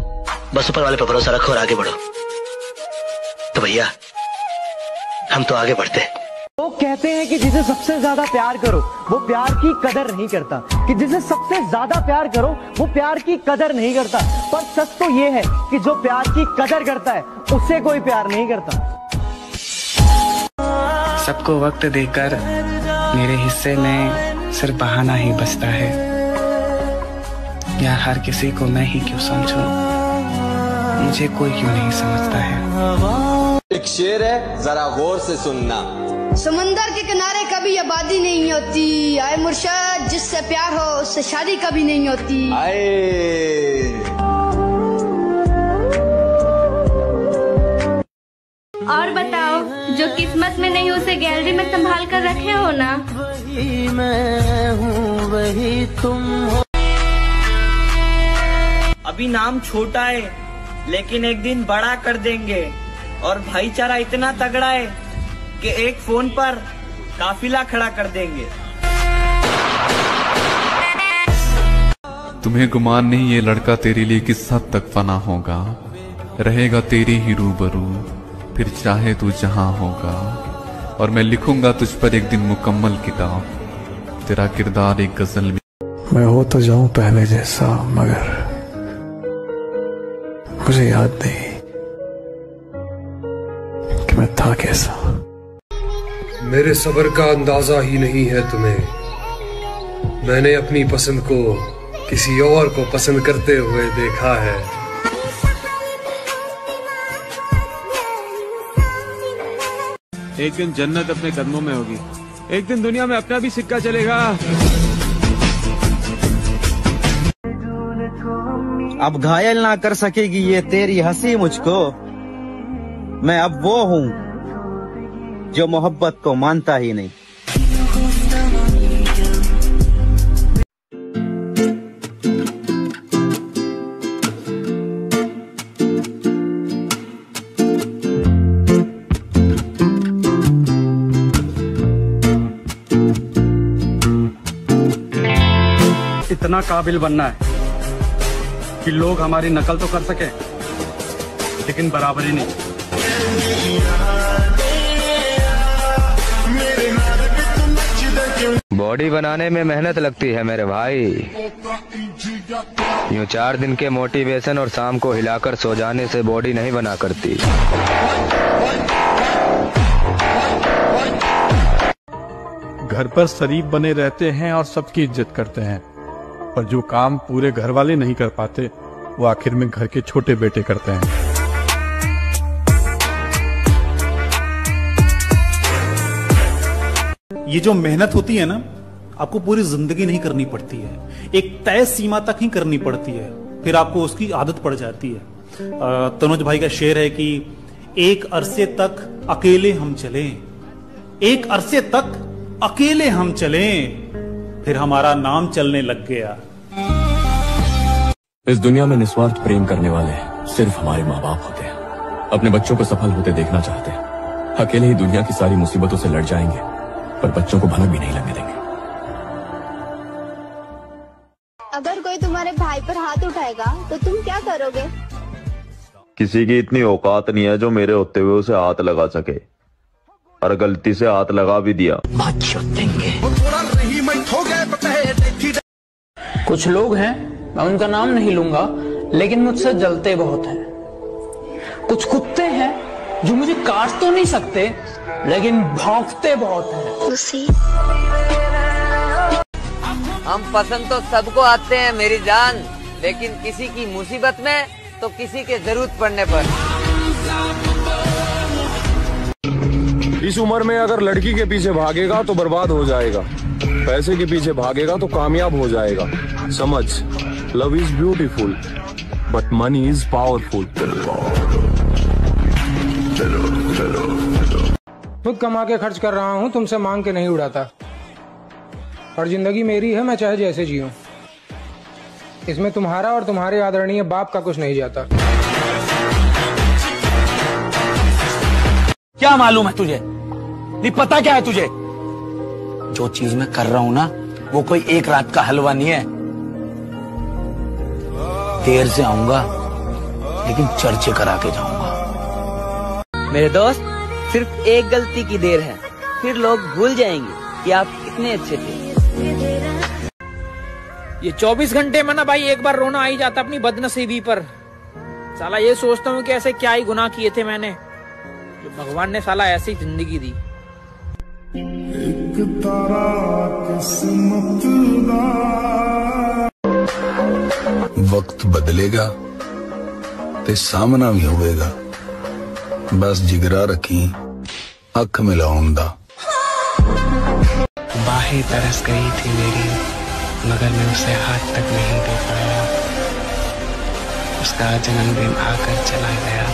बस ऊपर वाले पर भरोसा रखो और आगे बढ़ो। तो भैया हम तो आगे बढ़ते हैं। लोग कहते हैं कि जिसे सबसे ज्यादा प्यार करो वो प्यार की कदर नहीं करता, कि जिसे सबसे ज्यादा प्यार करो वो प्यार की कदर नहीं करता। पर सच तो ये है कि जो प्यार की कदर करता है उससे कोई प्यार नहीं करता। सबको वक्त देकर मेरे हिस्से में सिर्फ बहाना ही बचता है, या हर किसी को मैं ही क्यों समझूं, मुझे कोई क्यों नहीं समझता है। एक शेर है, जरा गौर से सुनना। समंदर के किनारे कभी आबादी नहीं होती, आए मुर्शद जिससे प्यार हो उससे शादी कभी नहीं होती। और बताओ, जो किस्मत में नहीं उसे गैलरी में संभाल कर रखे हो ना। वही मैं हूँ वही तुम हो। अभी नाम छोटा है लेकिन एक दिन बड़ा कर देंगे, और भाईचारा इतना तगड़ा है कि एक फोन पर काफिला खड़ा कर देंगे। तुम्हें गुमान नहीं ये लड़का तेरे लिए किस हद तक फना होगा, रहेगा तेरे ही रूबरू फिर चाहे तू जहां होगा। और मैं लिखूंगा तुझ पर एक दिन मुकम्मल किताब, तेरा किरदार एक गजल में। मैं हो तो जाऊं पहले जैसा, मगर मुझे याद नहीं कि मैं था कैसा। मेरे सब्र का अंदाजा ही नहीं है तुम्हें, मैंने अपनी पसंद को किसी और को पसंद करते हुए देखा है। एक दिन जन्नत अपने कदमों में होगी, एक दिन दुनिया में अपना भी सिक्का चलेगा। अब घायल ना कर सकेगी ये तेरी हंसी मुझको, मैं अब वो हूँ जो मोहब्बत को मानता ही नहीं। इतना काबिल बनना है कि लोग हमारी नकल तो कर सके लेकिन बराबरी नहीं। बॉडी बनाने में मेहनत लगती है मेरे भाई, यूं 4 दिन के मोटिवेशन और शाम को हिलाकर सो जाने से बॉडी नहीं बना करती। घर पर शरीफ बने रहते हैं और सबकी इज्जत करते हैं, पर जो काम पूरे घर वाले नहीं कर पाते वो आखिर में घर के छोटे बेटे करते हैं। ये जो मेहनत होती है ना, आपको पूरी जिंदगी नहीं करनी पड़ती है, एक तय सीमा तक ही करनी पड़ती है, फिर आपको उसकी आदत पड़ जाती है। तनुज भाई का शेर है कि एक अरसे तक अकेले हम चलें, एक अरसे तक अकेले हम चलें, फिर हमारा नाम चलने लग गया। इस दुनिया में निस्वार्थ प्रेम करने वाले सिर्फ हमारे माँ बाप होते हैं। अपने बच्चों को सफल होते देखना चाहते हैं। अकेले ही दुनिया की सारी मुसीबतों से लड़ जाएंगे, पर बच्चों को भनक भी नहीं लगने देंगे। अगर कोई तुम्हारे भाई पर हाथ उठाएगा तो तुम क्या करोगे? किसी की इतनी औकात नहीं है जो मेरे होते हुए उसे हाथ लगा सके, और गलती से हाथ लगा भी दिया। कुछ लोग हैं, मैं उनका नाम नहीं लूंगा, लेकिन मुझसे जलते बहुत हैं। कुछ कुत्ते हैं जो मुझे काट तो नहीं सकते, लेकिन भौंकते बहुत हैं। हम पसंद तो सबको आते हैं मेरी जान, लेकिन किसी की मुसीबत में तो किसी के जरूरत पड़ने पर। इस उम्र में अगर लड़की के पीछे भागेगा तो बर्बाद हो जाएगा, पैसे के पीछे भागेगा तो कामयाब हो जाएगा। समझ, love is beautiful but money is powerful. खुद कमा के खर्च कर रहा हूँ, तुमसे मांग के नहीं उड़ाता, और जिंदगी मेरी है, मैं चाहे जैसे जीऊं। इसमें तुम्हारा और तुम्हारे आदरणीय बाप का कुछ नहीं जाता। क्या मालूम है तुझे? नहीं पता क्या है तुझे? जो चीज मैं कर रहा हूं ना, वो कोई एक रात का हलवा नहीं है। देर से आऊंगा, लेकिन चर्चे करा के जाऊंगा। मेरे दोस्त, सिर्फ एक गलती की देर है, फिर लोग भूल जाएंगे कि आप कितने अच्छे थे। ये 24 घंटे में ना भाई एक बार रोना आ ही जाता अपनी बदनसीबी पर। साला ये सोचता हूँ कि ऐसे क्या ही गुनाह किए थे मैंने, जो भगवान ने साला ऐसी जिंदगी दी। एक तारा किस्मत वक्त बदलेगा ते सामना भी होएगा, बस जिगरा रखी अख मिलाउन दा। बाहें तरस गई थी मेरी, मगर मैं उसे हाथ तक नहीं दे पाया। उसका जन्मदिन आकर चला गया,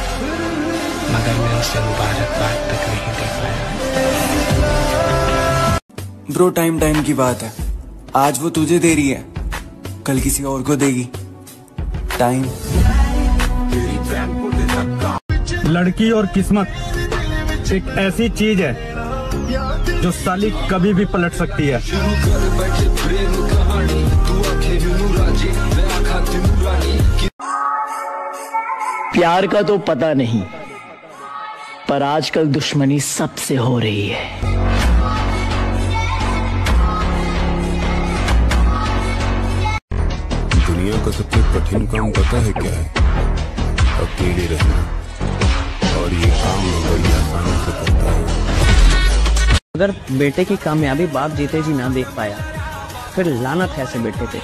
मगर मैं उसे मुबारकबाद तक नहीं दे पाया। ब्रो, टाइम की बात है, आज वो तुझे दे रही है, कल किसी और को देगी। टाइम। लड़की और किस्मत एक ऐसी चीज है जो साली कभी भी पलट सकती है। प्यार का तो पता नहीं, पर आजकल दुश्मनी सबसे हो रही है। दुनिया का सबसे कठिन काम पता है क्या है? अकेले रहना, और ये काम मैं बड़ी आसानी से करता हूँ। अगर बेटे की कामयाबी बाप जीते जी ना देख पाया, फिर लानत है ऐसे बेटे पे।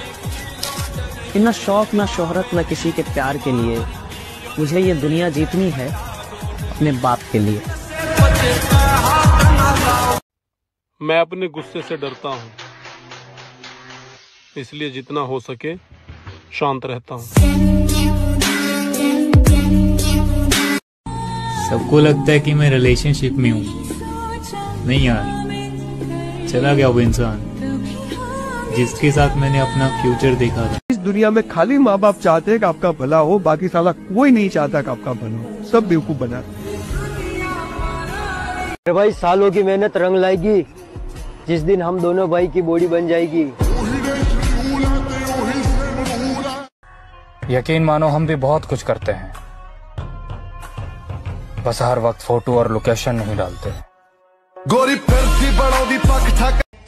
इतना शौक ना शोहरत ना किसी के प्यार के लिए, मुझे ये दुनिया जीतनी है अपने बाप के लिए। मैं अपने गुस्से से डरता हूँ, इसलिए जितना हो सके शांत रहता हूँ। सबको लगता है कि मैं रिलेशनशिप में हूँ, नहीं यार, चला गया वो इंसान जिसके साथ मैंने अपना फ्यूचर देखा था। इस दुनिया में खाली माँ बाप चाहते हैं कि आपका भला हो, बाकी साला कोई नहीं चाहता कि आपका भला हो, सब बेवकूफ बना। अरे भाई, सालों की मेहनत रंग लाएगी जिस दिन हम दोनों भाई की बॉडी बन जाएगी। यकीन मानो हम भी बहुत कुछ करते हैं, बस हर वक्त फोटो और लोकेशन नहीं डालते।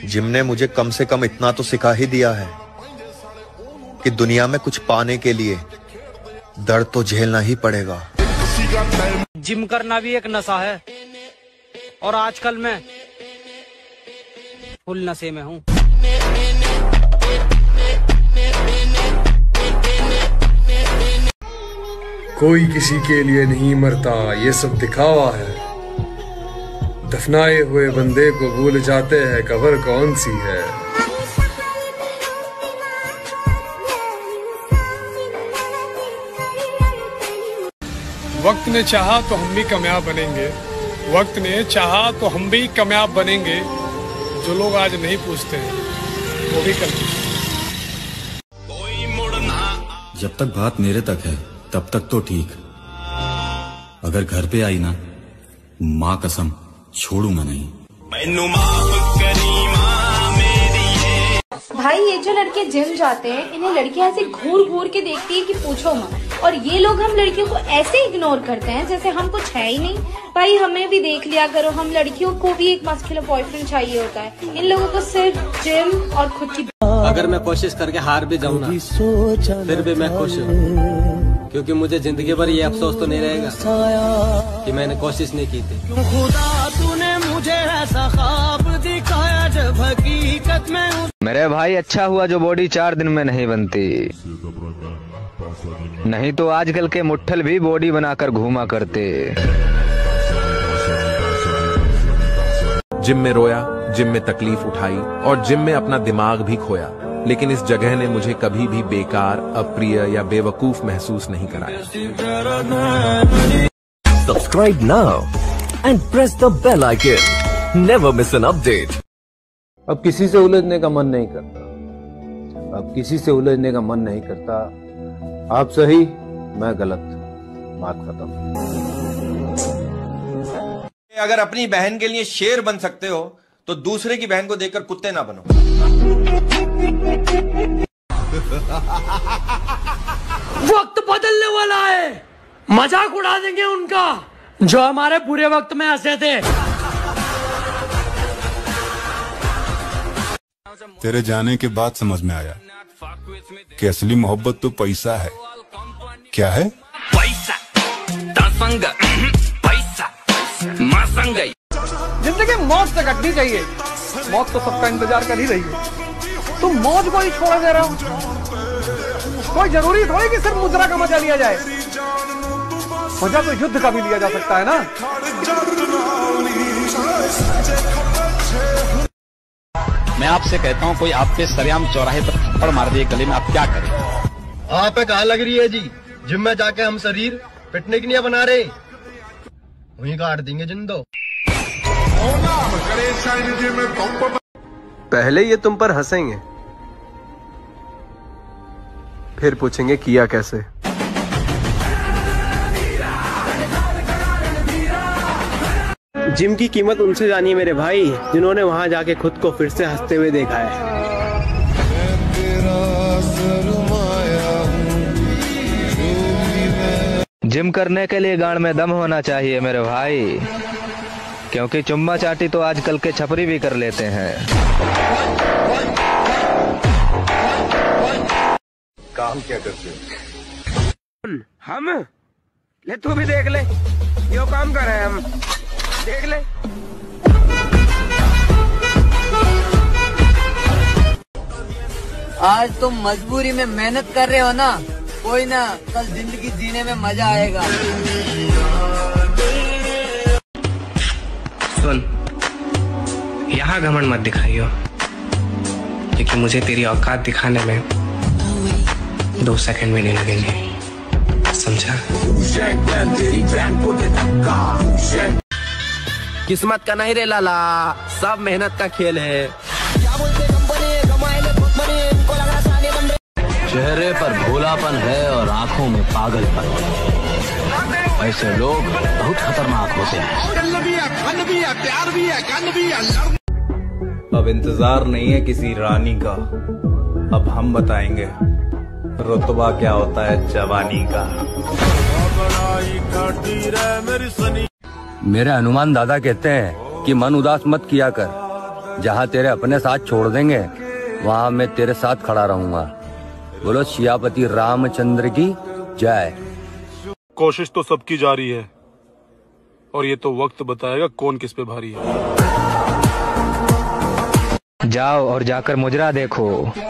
जिम ने मुझे कम से कम इतना तो सिखा ही दिया है कि दुनिया में कुछ पाने के लिए दर्द तो झेलना ही पड़ेगा। जिम करना भी एक नशा है और आजकल मैं फुल नशे में हूँ। कोई किसी के लिए नहीं मरता, ये सब दिखावा है। दफनाए हुए बंदे को भूल जाते हैं कब्र कौन सी है। वक्त ने चाहा तो हम भी कामयाब बनेंगे, वक्त ने चाहा तो हम भी कामयाब बनेंगे। जो लोग आज नहीं पूछते हैं वो भी कल पूछते। जब तक बात मेरे तक है तब तक तो ठीक, अगर घर पे आई ना, माँ कसम छोड़ूंगा नहीं। भाई, ये जो लड़के जिम जाते हैं, इन्हें लड़कियां ऐसे घूर घूर के देखती है कि पूछो मत, और ये लोग हम लड़कियों को ऐसे इग्नोर करते हैं जैसे हम कुछ है ही नहीं। भाई, हमें भी देख लिया करो, हम लड़कियों को भी एक मस्कुलर बॉयफ्रेंड चाहिए होता है। इन लोगों को सिर्फ जिम और खुद की। अगर मैं कोशिश करके हार भी जाऊँ ना, फिर भी मैं खुश हूँ, क्योंकि मुझे जिंदगी भर ये अफसोस तो नहीं रहेगा कि मैंने कोशिश नहीं की थी। खुदा तूने मुझे ऐसा ख्वाब दिखाया जब हकीकत में। मेरे भाई, अच्छा हुआ जो बॉडी 4 दिन में नहीं बनती, नहीं तो आजकल के मुट्ठल भी बॉडी बनाकर घूमा करते। जिम में रोया, जिम में तकलीफ उठाई और जिम में अपना दिमाग भी खोया, लेकिन इस जगह ने मुझे कभी भी बेकार, अप्रिय या बेवकूफ महसूस नहीं कराया। Subscribe now and press the bell icon, never miss an update. अब किसी से उलझने का मन नहीं करता, अब किसी से उलझने का मन नहीं करता। आप सही, मैं गलत, बात खत्म। अगर अपनी बहन के लिए शेर बन सकते हो तो दूसरे की बहन को देखकर कुत्ते ना बनो। वक्त बदलने वाला है, मजाक उड़ा देंगे उनका जो हमारे बुरे वक्त में हंसे थे। तेरे जाने के बाद समझ में आया कि असली मोहब्बत तो पैसा है। क्या है? पैसा, पैसा, जिंदगी मौत से कटनी चाहिए, मौत तो सबका इंतजार कर ही रही है। तुम मौत को ही छोड़ दे रहे हो। कोई जरूरी थोड़ी कि सिर्फ मुजरा का मजा लिया जाए, मजा तो युद्ध का भी लिया जा सकता है ना। मैं आपसे कहता हूँ, कोई आपके सरेआम चौराहे पर थप्पड़ मार दिए गले में, आप क्या करें? आप पे कहाँ लग रही है जी? जिम में जाके हम शरीर पिटने नहीं बना रहे, वहीं काट देंगे जिंदो। पहले ये तुम पर हंसेंगे, फिर पूछेंगे किया कैसे। जिम की कीमत उनसे जानिए मेरे भाई, जिन्होंने वहां जाके खुद को फिर से हंसते हुए देखा है। जिम करने के लिए गांड में दम होना चाहिए मेरे भाई, क्योंकि चुम्मा चाटी तो आजकल के छपरी भी कर लेते हैं। काम क्या करते हो? हम ले, तू भी देख ले, यो काम कर रहे हैं हम, देख ले। आज तुम मजबूरी में मेहनत कर रहे हो ना, कोई ना, कल जिंदगी जीने में मजा आएगा। सुन, यहाँ घमंड मत दिखाइयो, क्योंकि मुझे तेरी औकात दिखाने में 2 सेकंड भी नहीं लगेंगे, समझा? किस्मत का नहीं रे लाला, सब मेहनत का खेल है। चेहरे पर भोलापन है और आंखों में पागलपन। ऐसे लोग बहुत खतरनाक होते हैं। अब इंतजार नहीं है किसी रानी का, अब हम बताएंगे रुतबा क्या होता है जवानी का। मेरे हनुमान दादा कहते हैं कि मन उदास मत किया कर, जहाँ तेरे अपने साथ छोड़ देंगे वहाँ मैं तेरे साथ खड़ा रहूंगा। बोलो सियापति रामचंद्र की जय। कोशिश तो सबकी जारी है, और ये तो वक्त बताएगा कौन किस पे भारी है। जाओ और जाकर मुजरा देखो,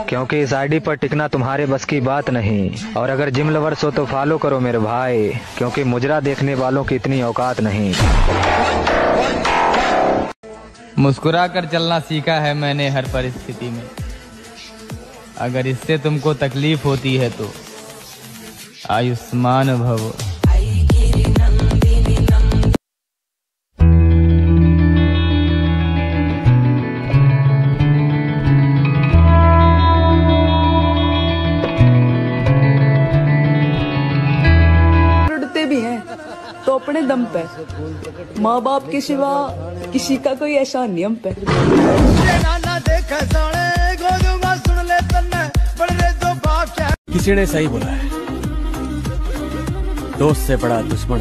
क्योंकि इस आईडी पर टिकना तुम्हारे बस की बात नहीं। और अगर जिम लवर्स हो तो फॉलो करो मेरे भाई, क्योंकि मुजरा देखने वालों की इतनी औकात नहीं। मुस्कुरा कर चलना सीखा है मैंने हर परिस्थिति में। अगर इससे तुमको तकलीफ होती है तो आयुष्मान भव। भी हैं तो अपने दम पे, माँ बाप के सिवा किसी का कोई ऐसा नियम पे। किसी ने सही बोला है, दोस्त से बड़ा दुश्मन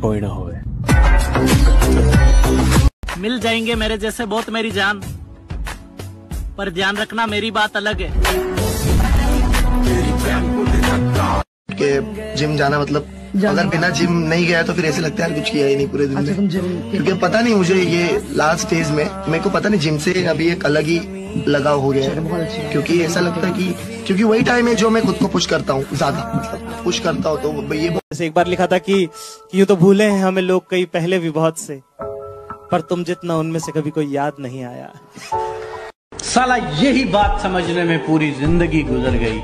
कोई ना होवे। मिल जाएंगे मेरे जैसे बहुत मेरी जान, पर ध्यान रखना मेरी बात अलग है। कि जिम जाना मतलब अगर बिना जिम नहीं गया तो फिर ऐसे लगता है यार कुछ किया ही नहीं पूरे दिन में। क्योंकि पता नहीं मुझे ये लास्ट फेज में मेरे को पता नहीं जिम से अभी एक अलग ही लगाव हो गया है। क्योंकि ऐसा लगता है कि क्योंकि वही टाइम है जो मैं खुद को पुश करता हूँ, ज्यादा मतलब पुश करता हूँ। तो ये एक बार लिखा था कि यूँ तो भूले हैं हमें लोग कई पहले भी बहुत से, पर तुम जितना उनमें से कभी कोई याद नहीं आया। साला यही बात समझने में पूरी जिंदगी गुजर गई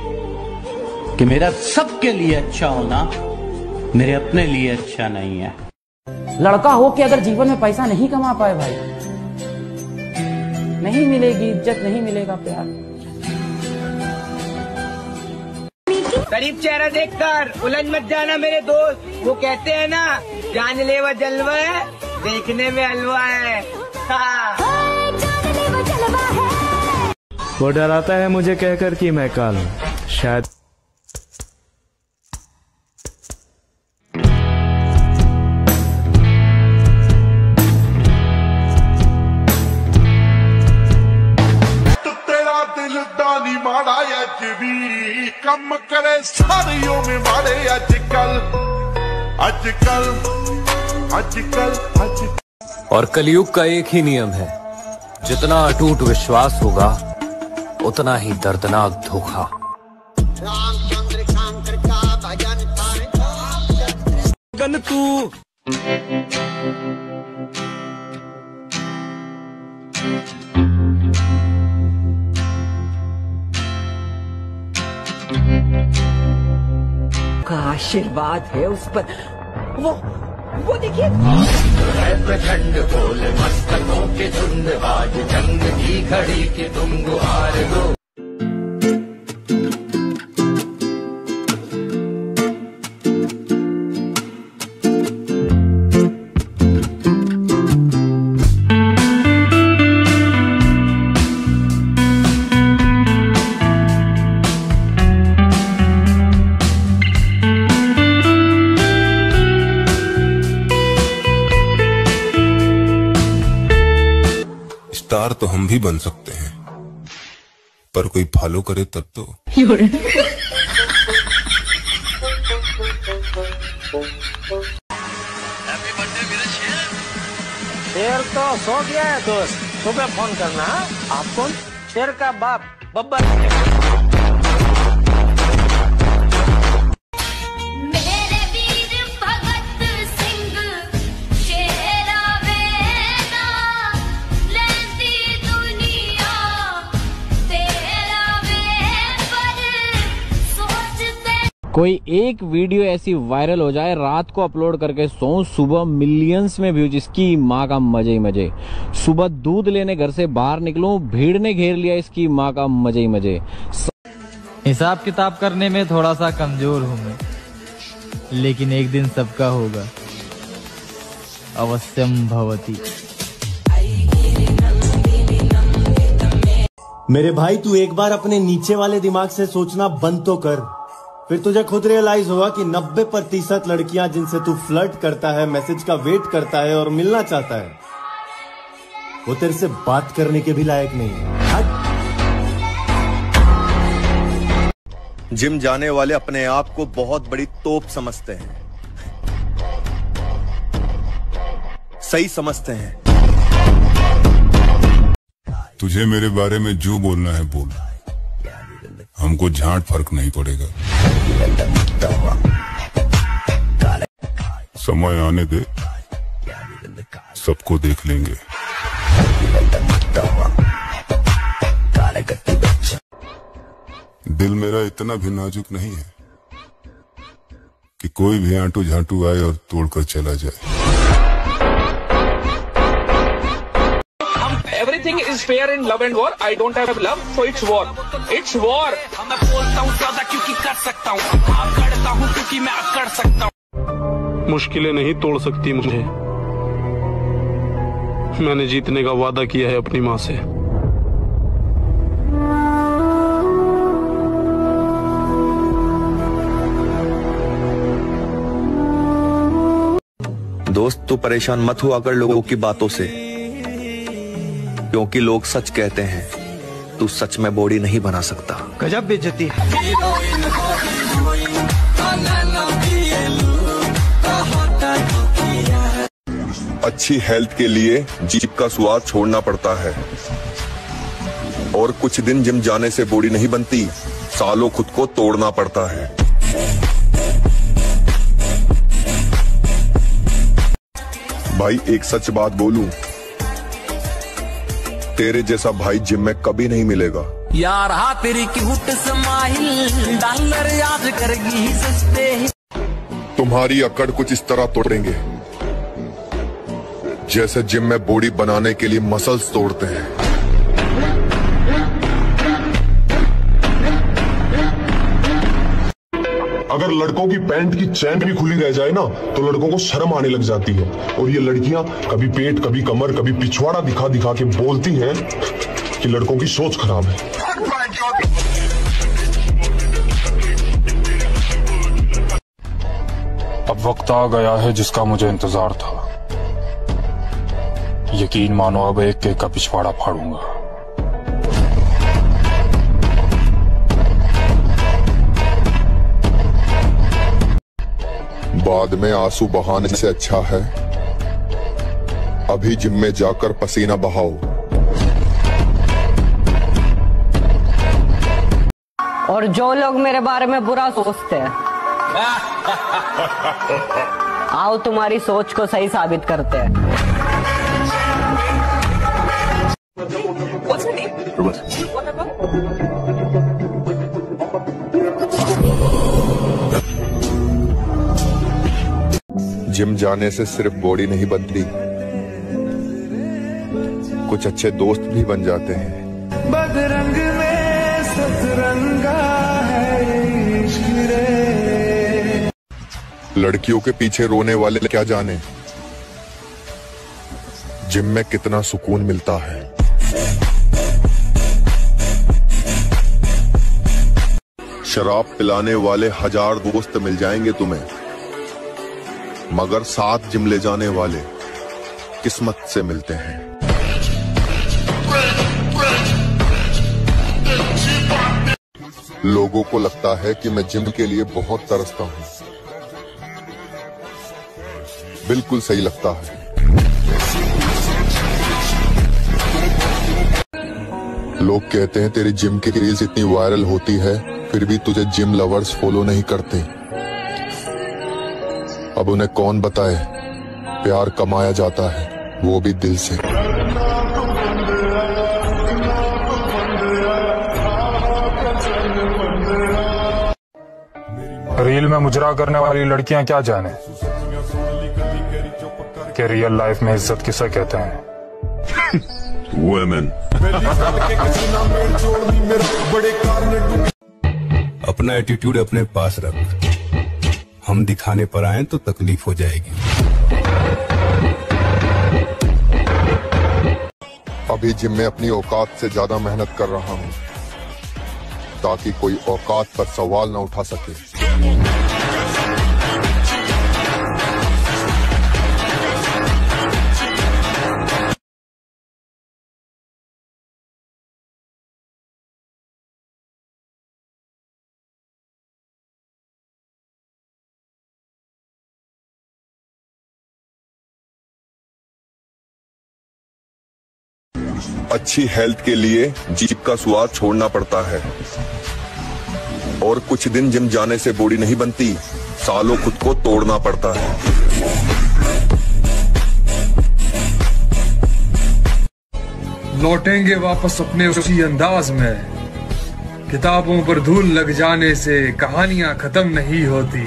कि मेरा सबके लिए अच्छा होना मेरे अपने लिए अच्छा नहीं है। लड़का हो के अगर जीवन में पैसा नहीं कमा पाए भाई, नहीं मिलेगी इज्जत, नहीं मिलेगा प्यार। शरीफ चेहरा देखकर उलझ मत जाना मेरे दोस्त, वो कहते हैं ना जानलेवा जलवा है देखने में हलवा है। वो डराता है मुझे कहकर कि मैं काल हूँ, शायद कम करे सारियों में मारे आजकल आजकल आजकल आजकल। और कलयुग का एक ही नियम है, जितना अटूट विश्वास होगा उतना ही दर्दनाक धोखा। गन तू का आशीर्वाद है उस पर। वो देखिए प्रचंड बोल मस्तकों के झुंड, आज जंग की घड़ी की तुम गुहार दो। स्टार तो हम भी बन सकते हैं, पर कोई फॉलो करे तब तो। शेर तो सो गया है दोस्त, सुबह फोन करना। आप कौन? शेर का बाप बब्बर। कोई एक वीडियो ऐसी वायरल हो जाए, रात को अपलोड करके सोऊं, सुबह मिलियंस में व्यूज, इसकी माँ का मजे ही मजे। सुबह दूध लेने घर से बाहर निकलूं, भीड़ ने घेर लिया, इसकी माँ का मजे ही मजे। हिसाब किताब करने में थोड़ा सा कमजोर हूं मैं, लेकिन एक दिन सबका होगा, अवश्यम भवति। मेरे भाई तू एक बार अपने नीचे वाले दिमाग से सोचना बंद तो कर, फिर तुझे खुद रियलाइज होगा कि 90% लड़कियां जिनसे तू फ्लर्ट करता है, मैसेज का वेट करता है और मिलना चाहता है, वो तेरे से बात करने के भी लायक नहीं है। जिम जाने वाले अपने आप को बहुत बड़ी तोप समझते हैं, सही समझते हैं। तुझे मेरे बारे में जो बोलना है बोल, हमको झांट फर्क नहीं पड़ेगा। समय आने दे, सबको देख लेंगे। दिल मेरा इतना भी नाजुक नहीं है कि कोई भी आंटू झांटू आए और तोड़कर चला जाए। Everything is fair in love and war. I don't have love, so it's war. It's war. मैं बोलता हूँ ज्यादा क्योंकि कर सकता हूँ, करता हूँ क्योंकि मैं कर सकता हूँ। मुश्किलें नहीं तोड़ सकती मुझे, मैंने जीतने का वादा किया है अपनी माँ से। दोस्त तू परेशान मत हुआ कर लोगों की बातों से, क्योंकि लोग सच कहते हैं, तू सच में बॉडी नहीं बना सकता। गजब बेइज्जती है। अच्छी हेल्थ के लिए जीभ का स्वाद छोड़ना पड़ता है, और कुछ दिन जिम जाने से बॉडी नहीं बनती, सालों खुद को तोड़ना पड़ता है। भाई एक सच बात बोलूं, तेरे जैसा भाई जिम में कभी नहीं मिलेगा। यार हाँ तेरी क्यूट स्माइल डॉलर याद करेगी सस्ते। तुम्हारी अकड़ कुछ इस तरह तोड़ेंगे जैसे जिम में बॉडी बनाने के लिए मसल्स तोड़ते हैं। अगर लड़कों की पैंट की चैन भी खुली रह जाए ना तो लड़कों को शर्म आने लग जाती है, और ये लड़कियां कभी पेट, कभी कमर, कभी पिछवाड़ा दिखा दिखा के बोलती हैं कि लड़कों की सोच खराब है। अब वक्त आ गया है जिसका मुझे इंतजार था, यकीन मानो अब एक एक का पिछवाड़ा फाड़ूंगा। बाद में आंसू बहाने से अच्छा है अभी जिम में जाकर पसीना बहाओ। और जो लोग मेरे बारे में बुरा सोचते हैं, आओ तुम्हारी सोच को सही साबित करते हैं। जिम जाने से सिर्फ बॉडी नहीं बनती, कुछ अच्छे दोस्त भी बन जाते हैं। बदरंग में सतरंगा है इश्क रे। लड़कियों के पीछे रोने वाले क्या जाने जिम में कितना सुकून मिलता है। शराब पिलाने वाले 1000 दोस्त मिल जाएंगे तुम्हें, मगर साथ जिम ले जाने वाले किस्मत से मिलते हैं। लोगों को लगता है कि मैं जिम के लिए बहुत तरसता हूं, बिल्कुल सही लगता है। लोग कहते हैं तेरी जिम की रील्स इतनी वायरल होती है फिर भी तुझे जिम लवर्स फॉलो नहीं करते। अब उन्हें कौन बताए प्यार कमाया जाता है, वो भी दिल से। रील में मुजरा करने वाली लड़कियां क्या जाने कि रियल लाइफ में इज्जत किसे कहते हैं। Women. अपना एटीट्यूड अपने पास रख, हम दिखाने पर आए तो तकलीफ हो जाएगी। अभी जिम में अपनी औकात से ज्यादा मेहनत कर रहा हूँ ताकि कोई औकात पर सवाल न उठा सके। अच्छी हेल्थ के लिए जीभ का स्वाद छोड़ना पड़ता है और कुछ दिन जिम जाने से बॉडी नहीं बनती, सालों खुद को तोड़ना पड़ता है। लौटेंगे वापस अपने उसी अंदाज में, किताबों पर धूल लग जाने से कहानियां खत्म नहीं होती।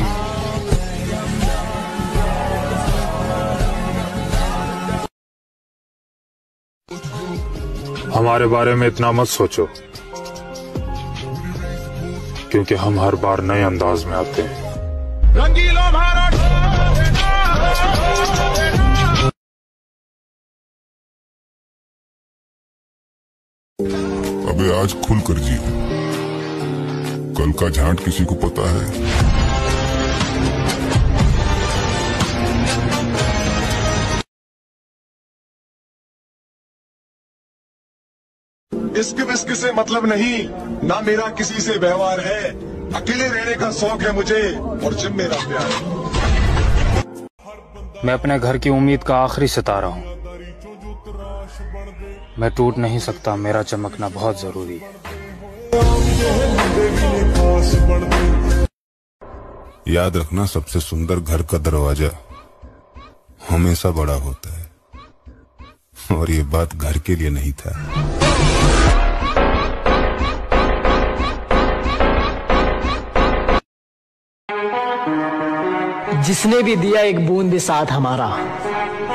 हमारे बारे में इतना मत सोचो, क्योंकि हम हर बार नए अंदाज में आते हैं। रंगीलो भारत। अबे आज खुल कर जी, कल का झांट किसी को पता है? इश्क विस्क से मतलब नहीं, ना मेरा किसी से व्यवहार है। अकेले रहने का शौक है मुझे और जिम मेरा प्यार है। मैं अपने घर की उम्मीद का आखिरी सितारा हूँ। मैं टूट नहीं सकता, मेरा चमकना बहुत जरूरी है। याद रखना, सबसे सुंदर घर का दरवाजा हमेशा बड़ा होता है, और ये बात घर के लिए नहीं था। जिसने भी दिया एक बूंद भी साथ हमारा,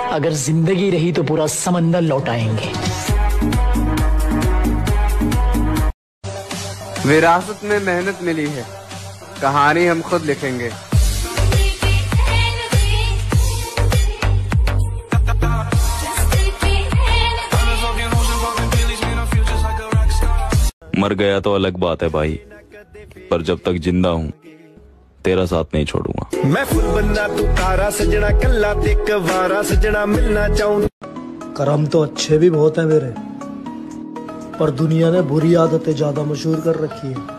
अगर जिंदगी रही तो पूरा समंदर लौटाएंगे। विरासत में मेहनत मिली है, कहानी हम खुद लिखेंगे। मर गया तो अलग बात है भाई, पर जब तक जिंदा हूँ तेरा साथ नहीं छोड़ूंगा। मैं फुल बंदा तू तारा सजना, कल्ला देख वारा सजना, मिलना चाहूं। कर्म तो अच्छे भी बहुत हैं मेरे, पर दुनिया ने बुरी आदतें ज्यादा मशहूर कर रखी है।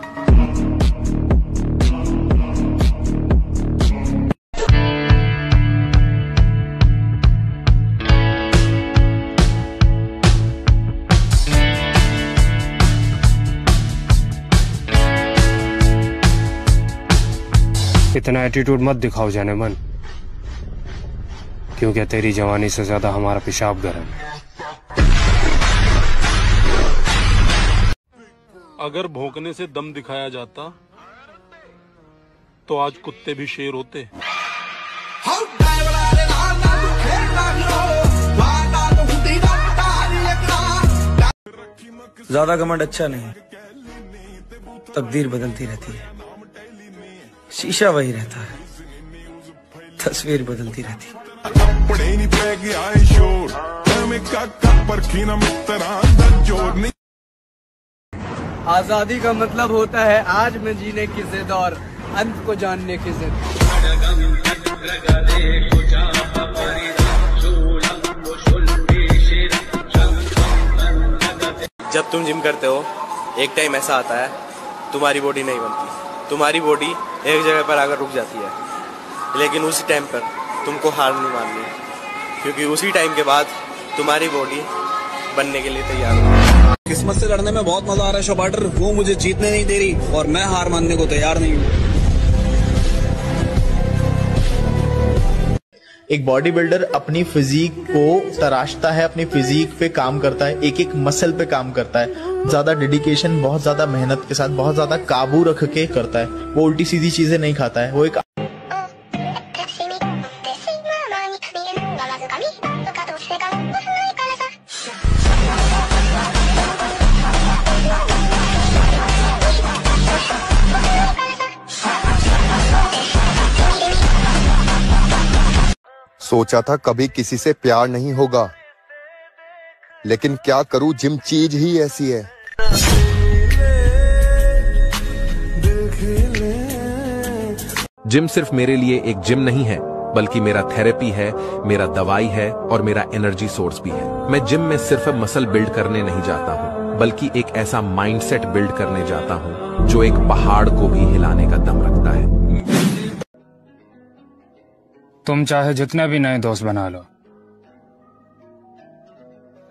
इतना एटीट्यूड मत दिखाओ जाने मन, क्योंकि तेरी जवानी से ज्यादा हमारा पेशाब गर्म है। अगर भौंकने से दम दिखाया जाता तो आज कुत्ते भी शेर होते। ज्यादा घमंड अच्छा नहीं, तकदीर बदलती रहती है, शीशा वही रहता है, तस्वीर बदलती रहती है। आजादी का मतलब होता है आज में जीने की जिद और अंत को जानने की जिद। जब तुम जिम करते हो, एक टाइम ऐसा आता है तुम्हारी बॉडी नहीं बनती, तुम्हारी बॉडी एक जगह पर आकर रुक जाती है, लेकिन उसी टाइम पर तुमको हार नहीं माननी, क्योंकि उसी टाइम के बाद तुम्हारी बॉडी बनने के लिए तैयार हो। किस्मत से लड़ने में बहुत मजा आ रहा है शोबाटर, वो मुझे जीतने नहीं दे रही और मैं हार मानने को तैयार नहीं हूँ। एक बॉडी बिल्डर अपनी फिजिक को तराशता है, अपनी फिजिक पे काम करता है, एक एक मसल पे काम करता है। ज्यादा डेडिकेशन, बहुत ज्यादा मेहनत के साथ, बहुत ज्यादा काबू रख के करता है। वो उल्टी सीधी चीजें नहीं खाता है। वो एक सोचा था कभी किसी से प्यार नहीं होगा, लेकिन क्या करूं, जिम चीज ही ऐसी है। जिम सिर्फ मेरे लिए एक जिम नहीं है, बल्कि मेरा थेरेपी है, मेरा दवाई है और मेरा एनर्जी सोर्स भी है। मैं जिम में सिर्फ मसल बिल्ड करने नहीं जाता हूँ, बल्कि एक ऐसा माइंडसेट बिल्ड करने जाता हूँ जो एक पहाड़ को भी हिलाने का दम रखता है। तुम चाहे जितने भी नए दोस्त बना लो,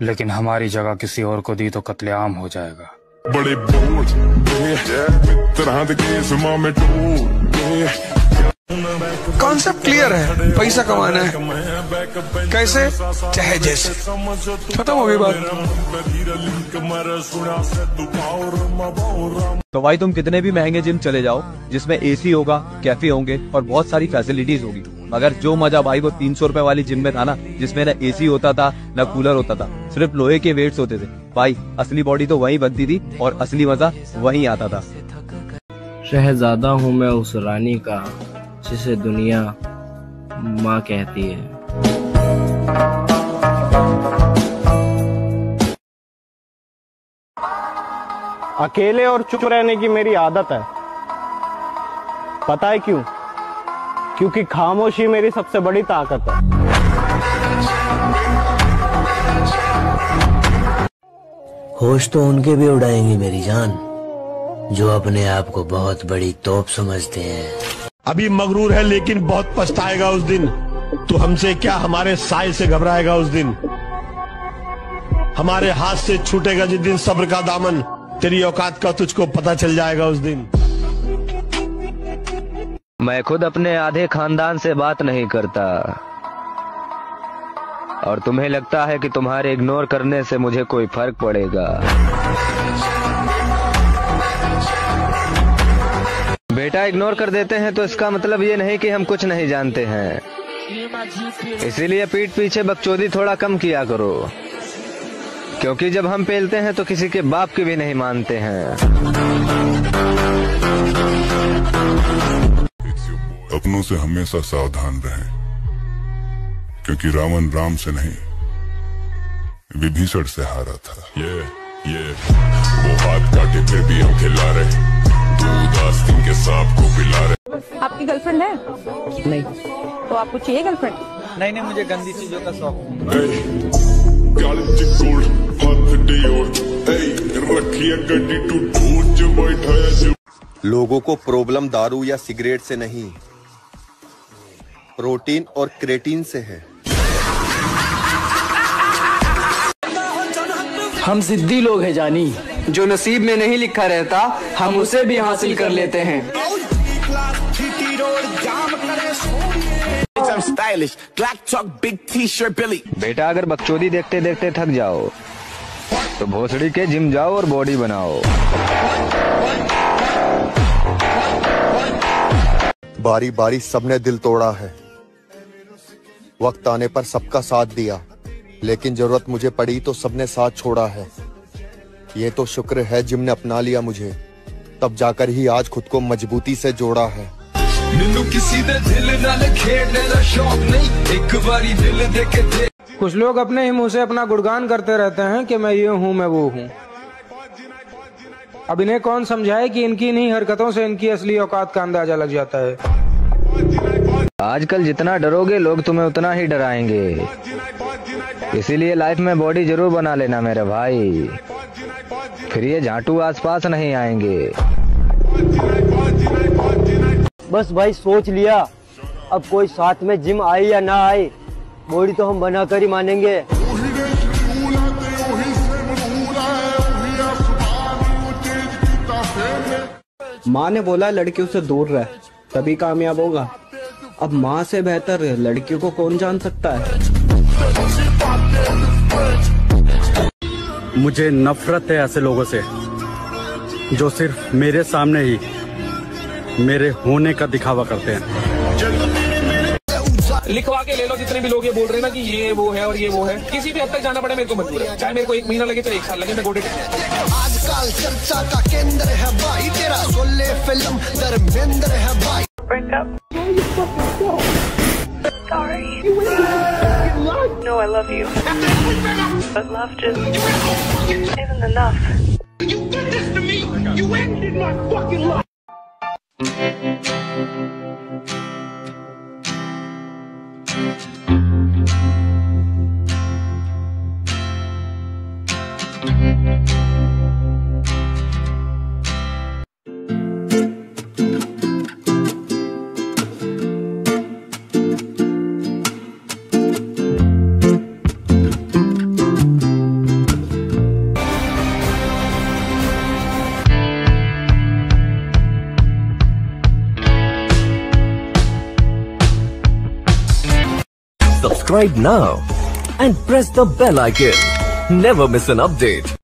लेकिन हमारी जगह किसी और को दी तो कत्लेआम हो जाएगा। बड़े कॉन्सेप्ट क्लियर है, पैसा कमाना है, कैसे चाहे जैसे, खत्म हो गई बात। तो भाई तुम कितने भी महंगे जिम चले जाओ, जिसमें एसी होगा, कैफे होंगे और बहुत सारी फैसिलिटीज होगी, मगर जो मजा भाई वो 300 रुपए वाली जिम में था ना, जिसमें ना एसी होता था ना कूलर होता था, सिर्फ लोहे के वेट्स होते थे। भाई असली बॉडी तो वहीं बनती थी और असली मजा वहीं आता था। शहजादा हूँ मैं उस रानी का जिसे दुनिया माँ कहती है। अकेले और चुप रहने की मेरी आदत है। पता है क्यों? क्योंकि खामोशी मेरी सबसे बड़ी ताकत है। होश तो उनके भी उड़ाएंगी मेरी जान, जो अपने आप को बहुत बड़ी तोप समझते हैं। अभी मगरूर है लेकिन बहुत पछताएगा उस दिन। तो हमसे क्या, हमारे साय से घबराएगा उस दिन। हमारे हाथ से छूटेगा जिस दिन सब्र का दामन, तेरी औकात का तुझको पता चल जाएगा उस दिन। मैं खुद अपने आधे खानदान से बात नहीं करता, और तुम्हें लगता है कि तुम्हारे इग्नोर करने से मुझे कोई फर्क पड़ेगा। बेटा, इग्नोर कर देते हैं तो इसका मतलब ये नहीं कि हम कुछ नहीं जानते हैं। इसीलिए पीठ पीछे बकचोदी थोड़ा कम किया करो, क्योंकि जब हम पेलते हैं तो किसी के बाप की भी नहीं मानते हैं। अपनों से हमेशा सावधान रहें, क्योंकि रावण राम से नहीं विभीषण से हारा था। ये वो हाथ काटे फिर भी हम खिला रहे, दूध आस्तीन के सांप को पिला रहे। आपकी गर्लफ्रेंड है? नहीं। तो आपको चाहिए गर्लफ्रेंड? नहीं, मुझे गंदी चीजों का शौक है। लोगों को प्रॉब्लम दारू या सिगरेट से नहीं, प्रोटीन और क्रेटीन से है। हम जिद्दी लोग हैं जानी, जो नसीब में नहीं लिखा रहता हम उसे भी हासिल कर लेते हैं। बेटा, अगर बकचोदी देखते देखते थक जाओ तो भोसड़ी के जिम जाओ और बॉडी बनाओ। बारी बारी सबने दिल तोड़ा है, वक्त आने पर सबका साथ दिया, लेकिन जरूरत मुझे पड़ी तो सबने साथ छोड़ा है। ये तो शुक्र है जिम ने अपना लिया मुझे, तब जाकर ही आज खुद को मजबूती से जोड़ा है। कुछ लोग अपने ही मुंह से अपना गुणगान करते रहते हैं कि मैं ये हूँ, मैं वो हूँ। अब इन्हें कौन समझाए कि इनकी इन्हीं हरकतों से इनकी असली औकात का अंदाजा लग जाता है। आजकल जितना डरोगे लोग तुम्हें उतना ही डराएंगे, इसीलिए लाइफ में बॉडी जरूर बना लेना मेरे भाई, फिर ये झाटू आसपास नहीं आएंगे। बस भाई सोच लिया, अब कोई साथ में जिम आए या ना आए, बॉडी तो हम बनाकर ही मानेंगे। माँ ने बोला लड़कियों से दूर रह, तभी कामयाब होगा। अब माँ से बेहतर लड़कियों को कौन जान सकता है। मुझे नफरत है ऐसे लोगों से जो सिर्फ मेरे सामने ही मेरे होने का दिखावा करते हैं। लिखवा के ले लो जितने भी लोग ये बोल रहे हैं ना कि ये वो है और ये वो है, किसी भी हद तक जाना पड़े मेरे को मंजूर है, चाहे मेरे को 1 महीना लगे चाहे 1 साल लगे, मैं गोटे। आजकल चर्चा का केंद्र है भाई तेरा शोले फिल्म धर्मेंद्र है भाई। No, I love you. But love just isn't enough. You did this to me! You ended my fucking life! Subscribe now and press the bell icon. Never miss an update.